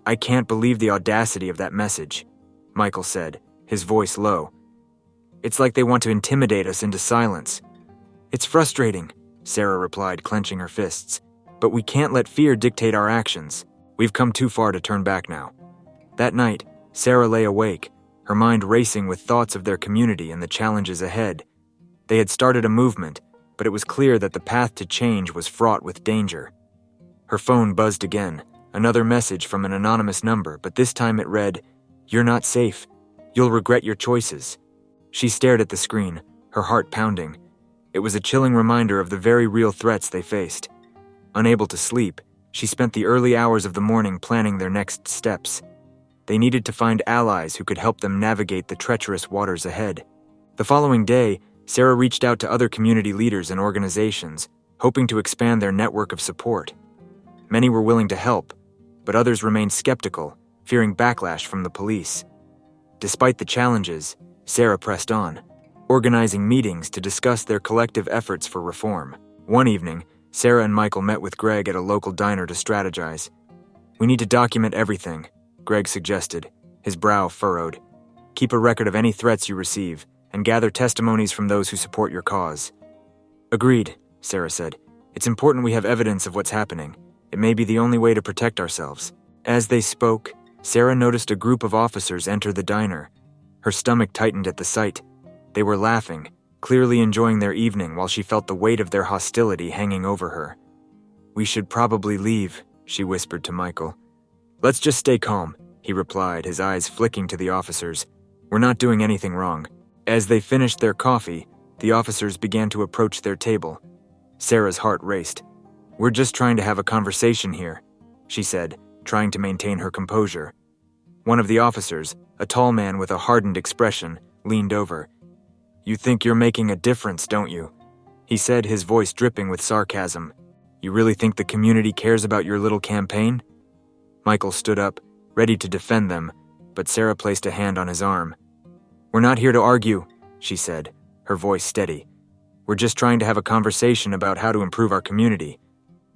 "I can't believe the audacity of that message," Michael said, his voice low. "It's like they want to intimidate us into silence." "It's frustrating," Sarah replied, clenching her fists. "But we can't let fear dictate our actions. We've come too far to turn back now." That night, Sarah lay awake, her mind racing with thoughts of their community and the challenges ahead. They had started a movement, but it was clear that the path to change was fraught with danger. Her phone buzzed again, another message from an anonymous number, but this time it read, "You're not safe. You'll regret your choices." She stared at the screen, her heart pounding. It was a chilling reminder of the very real threats they faced. Unable to sleep, she spent the early hours of the morning planning their next steps. They needed to find allies who could help them navigate the treacherous waters ahead. The following day, Sarah reached out to other community leaders and organizations, hoping to expand their network of support. Many were willing to help, but others remained skeptical, fearing backlash from the police. Despite the challenges, Sarah pressed on, organizing meetings to discuss their collective efforts for reform. One evening, Sarah and Michael met with Greg at a local diner to strategize. "We need to document everything," Greg suggested, his brow furrowed. "Keep a record of any threats you receive, and gather testimonies from those who support your cause." "Agreed," Sarah said. "It's important we have evidence of what's happening. It may be the only way to protect ourselves." As they spoke, Sarah noticed a group of officers enter the diner. Her stomach tightened at the sight. They were laughing, clearly enjoying their evening while she felt the weight of their hostility hanging over her. "We should probably leave," she whispered to Michael. "Let's just stay calm," he replied, his eyes flicking to the officers. "We're not doing anything wrong." As they finished their coffee, the officers began to approach their table. Sarah's heart raced. "We're just trying to have a conversation here," she said, trying to maintain her composure. One of the officers, a tall man with a hardened expression, leaned over. "You think you're making a difference, don't you?" he said, his voice dripping with sarcasm. "You really think the community cares about your little campaign?" Michael stood up, ready to defend them, but Sarah placed a hand on his arm. "We're not here to argue," she said, her voice steady. "We're just trying to have a conversation about how to improve our community."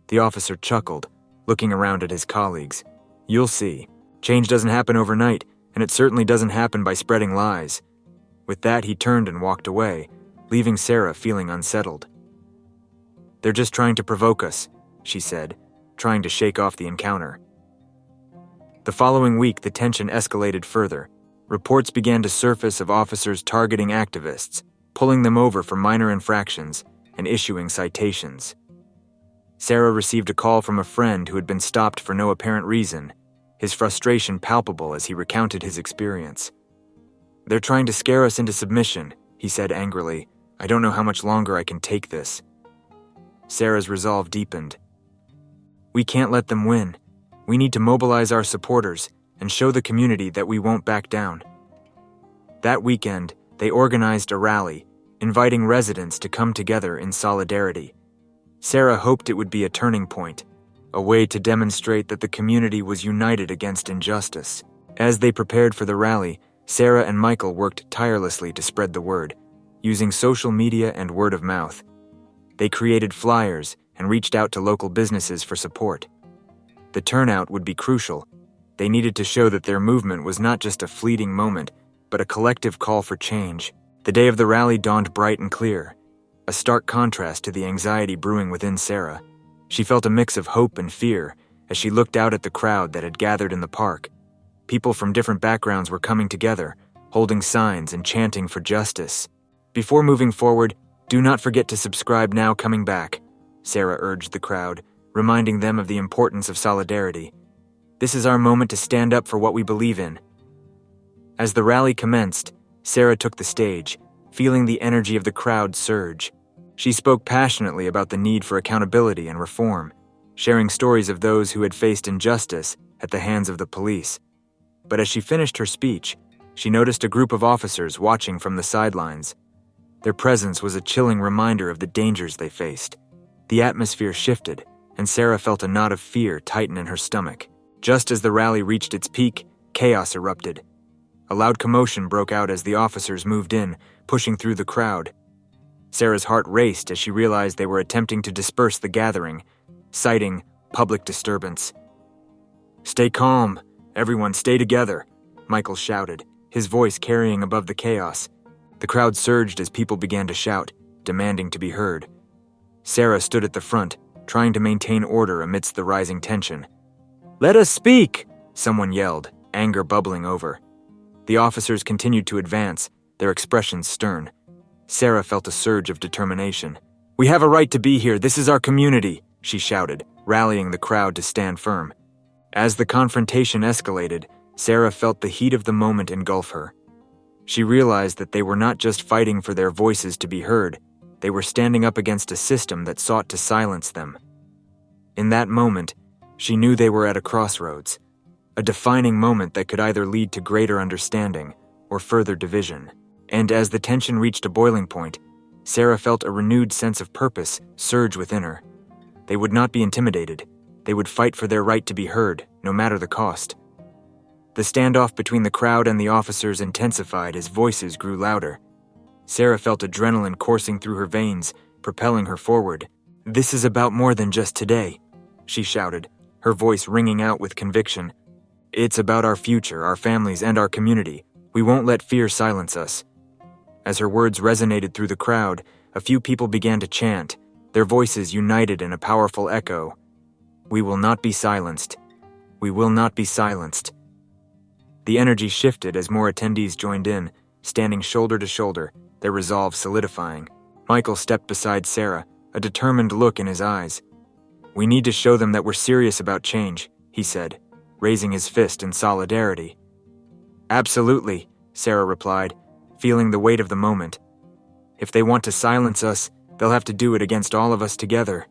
The officer chuckled, looking around at his colleagues. "You'll see. Change doesn't happen overnight, and it certainly doesn't happen by spreading lies." With that, he turned and walked away, leaving Sarah feeling unsettled. "They're just trying to provoke us," she said, trying to shake off the encounter. The following week, the tension escalated further. Reports began to surface of officers targeting activists, pulling them over for minor infractions, and issuing citations. Sarah received a call from a friend who had been stopped for no apparent reason, his frustration palpable as he recounted his experience. "They're trying to scare us into submission," he said angrily. "I don't know how much longer I can take this." Sarah's resolve deepened. "We can't let them win. We need to mobilize our supporters and show the community that we won't back down." That weekend, They organized a rally, inviting residents to come together in solidarity. Sarah hoped it would be a turning point, a way to demonstrate that the community was united against injustice. As they prepared for the rally, Sarah and Michael worked tirelessly to spread the word, using social media and word of mouth. They created flyers and reached out to local businesses for support. The turnout would be crucial. They needed to show that their movement was not just a fleeting moment, but a collective call for change. The day of the rally dawned bright and clear, a stark contrast to the anxiety brewing within Sarah. She felt a mix of hope and fear as she looked out at the crowd that had gathered in the park. People from different backgrounds were coming together, holding signs and chanting for justice. Before moving forward, do not forget to subscribe now. Coming back, Sarah urged the crowd, reminding them of the importance of solidarity. This is our moment to stand up for what we believe in. As the rally commenced, Sarah took the stage, feeling the energy of the crowd surge. She spoke passionately about the need for accountability and reform, sharing stories of those who had faced injustice at the hands of the police. But as she finished her speech, she noticed a group of officers watching from the sidelines. Their presence was a chilling reminder of the dangers they faced. The atmosphere shifted, and Sarah felt a knot of fear tighten in her stomach. Just as the rally reached its peak, chaos erupted. A loud commotion broke out as the officers moved in, pushing through the crowd. Sarah's heart raced as she realized they were attempting to disperse the gathering, citing public disturbance. "Stay calm. Everyone stay together," Michael shouted, his voice carrying above the chaos. The crowd surged as people began to shout, demanding to be heard. Sarah stood at the front, trying to maintain order amidst the rising tension. "Let us speak!" someone yelled, anger bubbling over. The officers continued to advance, their expressions stern. Sarah felt a surge of determination. "We have a right to be here. This is our community," she shouted, rallying the crowd to stand firm. As the confrontation escalated, Sarah felt the heat of the moment engulf her. She realized that they were not just fighting for their voices to be heard, they were standing up against a system that sought to silence them. In that moment, she knew they were at a crossroads, a defining moment that could either lead to greater understanding or further division. And as the tension reached a boiling point, Sarah felt a renewed sense of purpose surge within her. They would not be intimidated. They would fight for their right to be heard, no matter the cost. The standoff between the crowd and the officers intensified as voices grew louder. Sarah felt adrenaline coursing through her veins, propelling her forward. "This is about more than just today," she shouted, her voice ringing out with conviction. "It's about our future, our families, and our community. We won't let fear silence us." As her words resonated through the crowd, a few people began to chant, their voices united in a powerful echo. "We will not be silenced. We will not be silenced." The energy shifted as more attendees joined in, standing shoulder to shoulder, their resolve solidifying. Michael stepped beside Sarah, a determined look in his eyes. "We need to show them that we're serious about change," he said, raising his fist in solidarity. "Absolutely," Sarah replied, feeling the weight of the moment. "If they want to silence us, they'll have to do it against all of us together."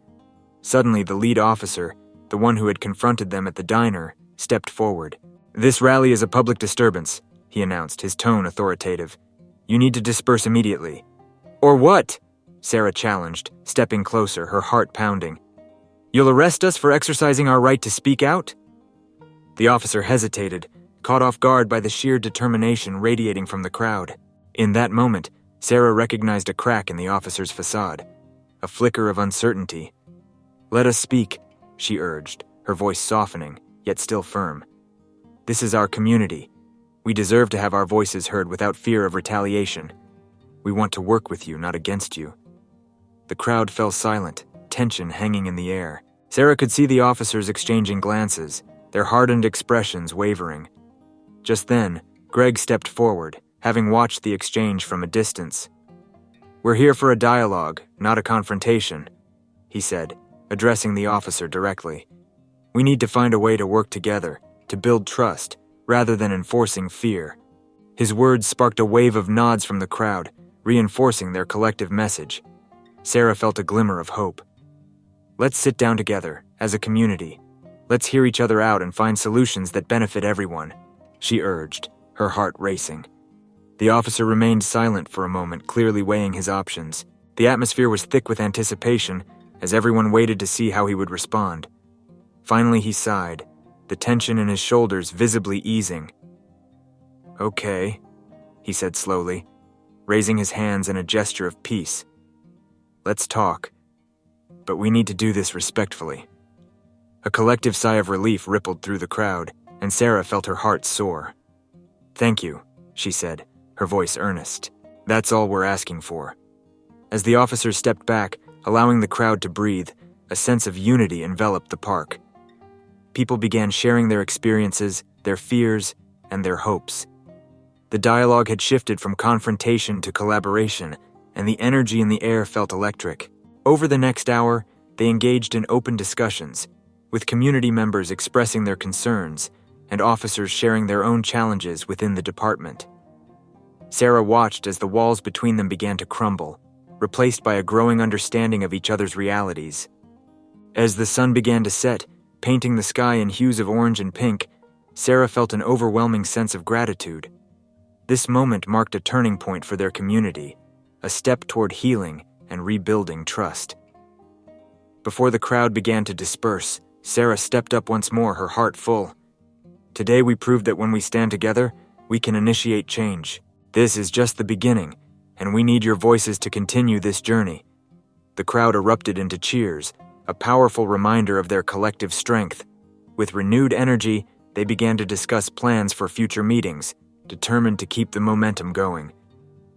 Suddenly, the lead officer, the one who had confronted them at the diner, stepped forward. "This rally is a public disturbance," he announced, his tone authoritative. "You need to disperse immediately." "Or what?" Sarah challenged, stepping closer, her heart pounding. "You'll arrest us for exercising our right to speak out?" The officer hesitated, caught off guard by the sheer determination radiating from the crowd. In that moment, Sarah recognized a crack in the officer's facade, a flicker of uncertainty. "Let us speak," she urged, her voice softening, yet still firm. "This is our community. We deserve to have our voices heard without fear of retaliation. We want to work with you, not against you." The crowd fell silent, tension hanging in the air. Sarah could see the officers exchanging glances, their hardened expressions wavering. Just then, Greg stepped forward, having watched the exchange from a distance. "We're here for a dialogue, not a confrontation," he said, addressing the officer directly. "We need to find a way to work together, to build trust, rather than enforcing fear." His words sparked a wave of nods from the crowd, reinforcing their collective message. Sarah felt a glimmer of hope. "Let's sit down together, as a community. Let's hear each other out and find solutions that benefit everyone," she urged, her heart racing. The officer remained silent for a moment, clearly weighing his options. The atmosphere was thick with anticipation, as everyone waited to see how he would respond. Finally, he sighed, the tension in his shoulders visibly easing. "Okay," he said slowly, raising his hands in a gesture of peace. "Let's talk. But we need to do this respectfully." A collective sigh of relief rippled through the crowd, and Sarah felt her heart soar. "Thank you," she said, her voice earnest. "That's all we're asking for." As the officers stepped back, allowing the crowd to breathe, a sense of unity enveloped the park. People began sharing their experiences, their fears, and their hopes. The dialogue had shifted from confrontation to collaboration, and the energy in the air felt electric. Over the next hour, they engaged in open discussions, with community members expressing their concerns and officers sharing their own challenges within the department. Sarah watched as the walls between them began to crumble, replaced by a growing understanding of each other's realities. As the sun began to set, painting the sky in hues of orange and pink, Sarah felt an overwhelming sense of gratitude. This moment marked a turning point for their community, a step toward healing and rebuilding trust. Before the crowd began to disperse, Sarah stepped up once more, her heart full. "Today we proved that when we stand together, we can initiate change. This is just the beginning, and we need your voices to continue this journey." The crowd erupted into cheers, a powerful reminder of their collective strength. With renewed energy, they began to discuss plans for future meetings, determined to keep the momentum going.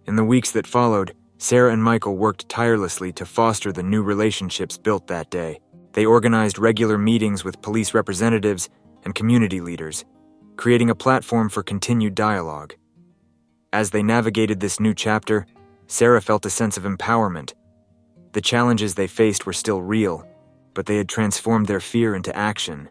In the weeks that followed, Sarah and Michael worked tirelessly to foster the new relationships built that day. They organized regular meetings with police representatives and community leaders, creating a platform for continued dialogue. As they navigated this new chapter, Sarah felt a sense of empowerment. The challenges they faced were still real, but they had transformed their fear into action.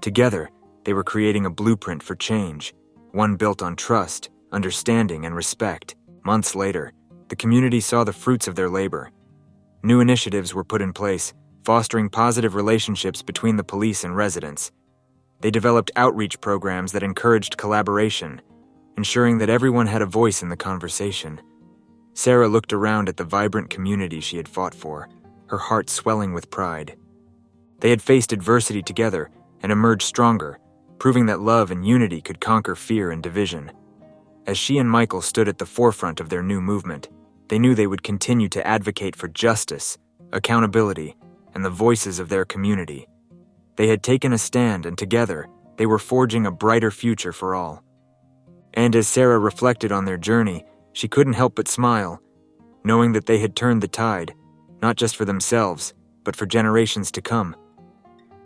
Together, they were creating a blueprint for change, one built on trust, understanding, and respect. Months later, the community saw the fruits of their labor. New initiatives were put in place, fostering positive relationships between the police and residents. They developed outreach programs that encouraged collaboration, ensuring that everyone had a voice in the conversation. Sarah looked around at the vibrant community she had fought for, her heart swelling with pride. They had faced adversity together and emerged stronger, proving that love and unity could conquer fear and division. As she and Michael stood at the forefront of their new movement, they knew they would continue to advocate for justice, accountability, and the voices of their community. They had taken a stand, and together, they were forging a brighter future for all. And as Sarah reflected on their journey, she couldn't help but smile, knowing that they had turned the tide, not just for themselves, but for generations to come.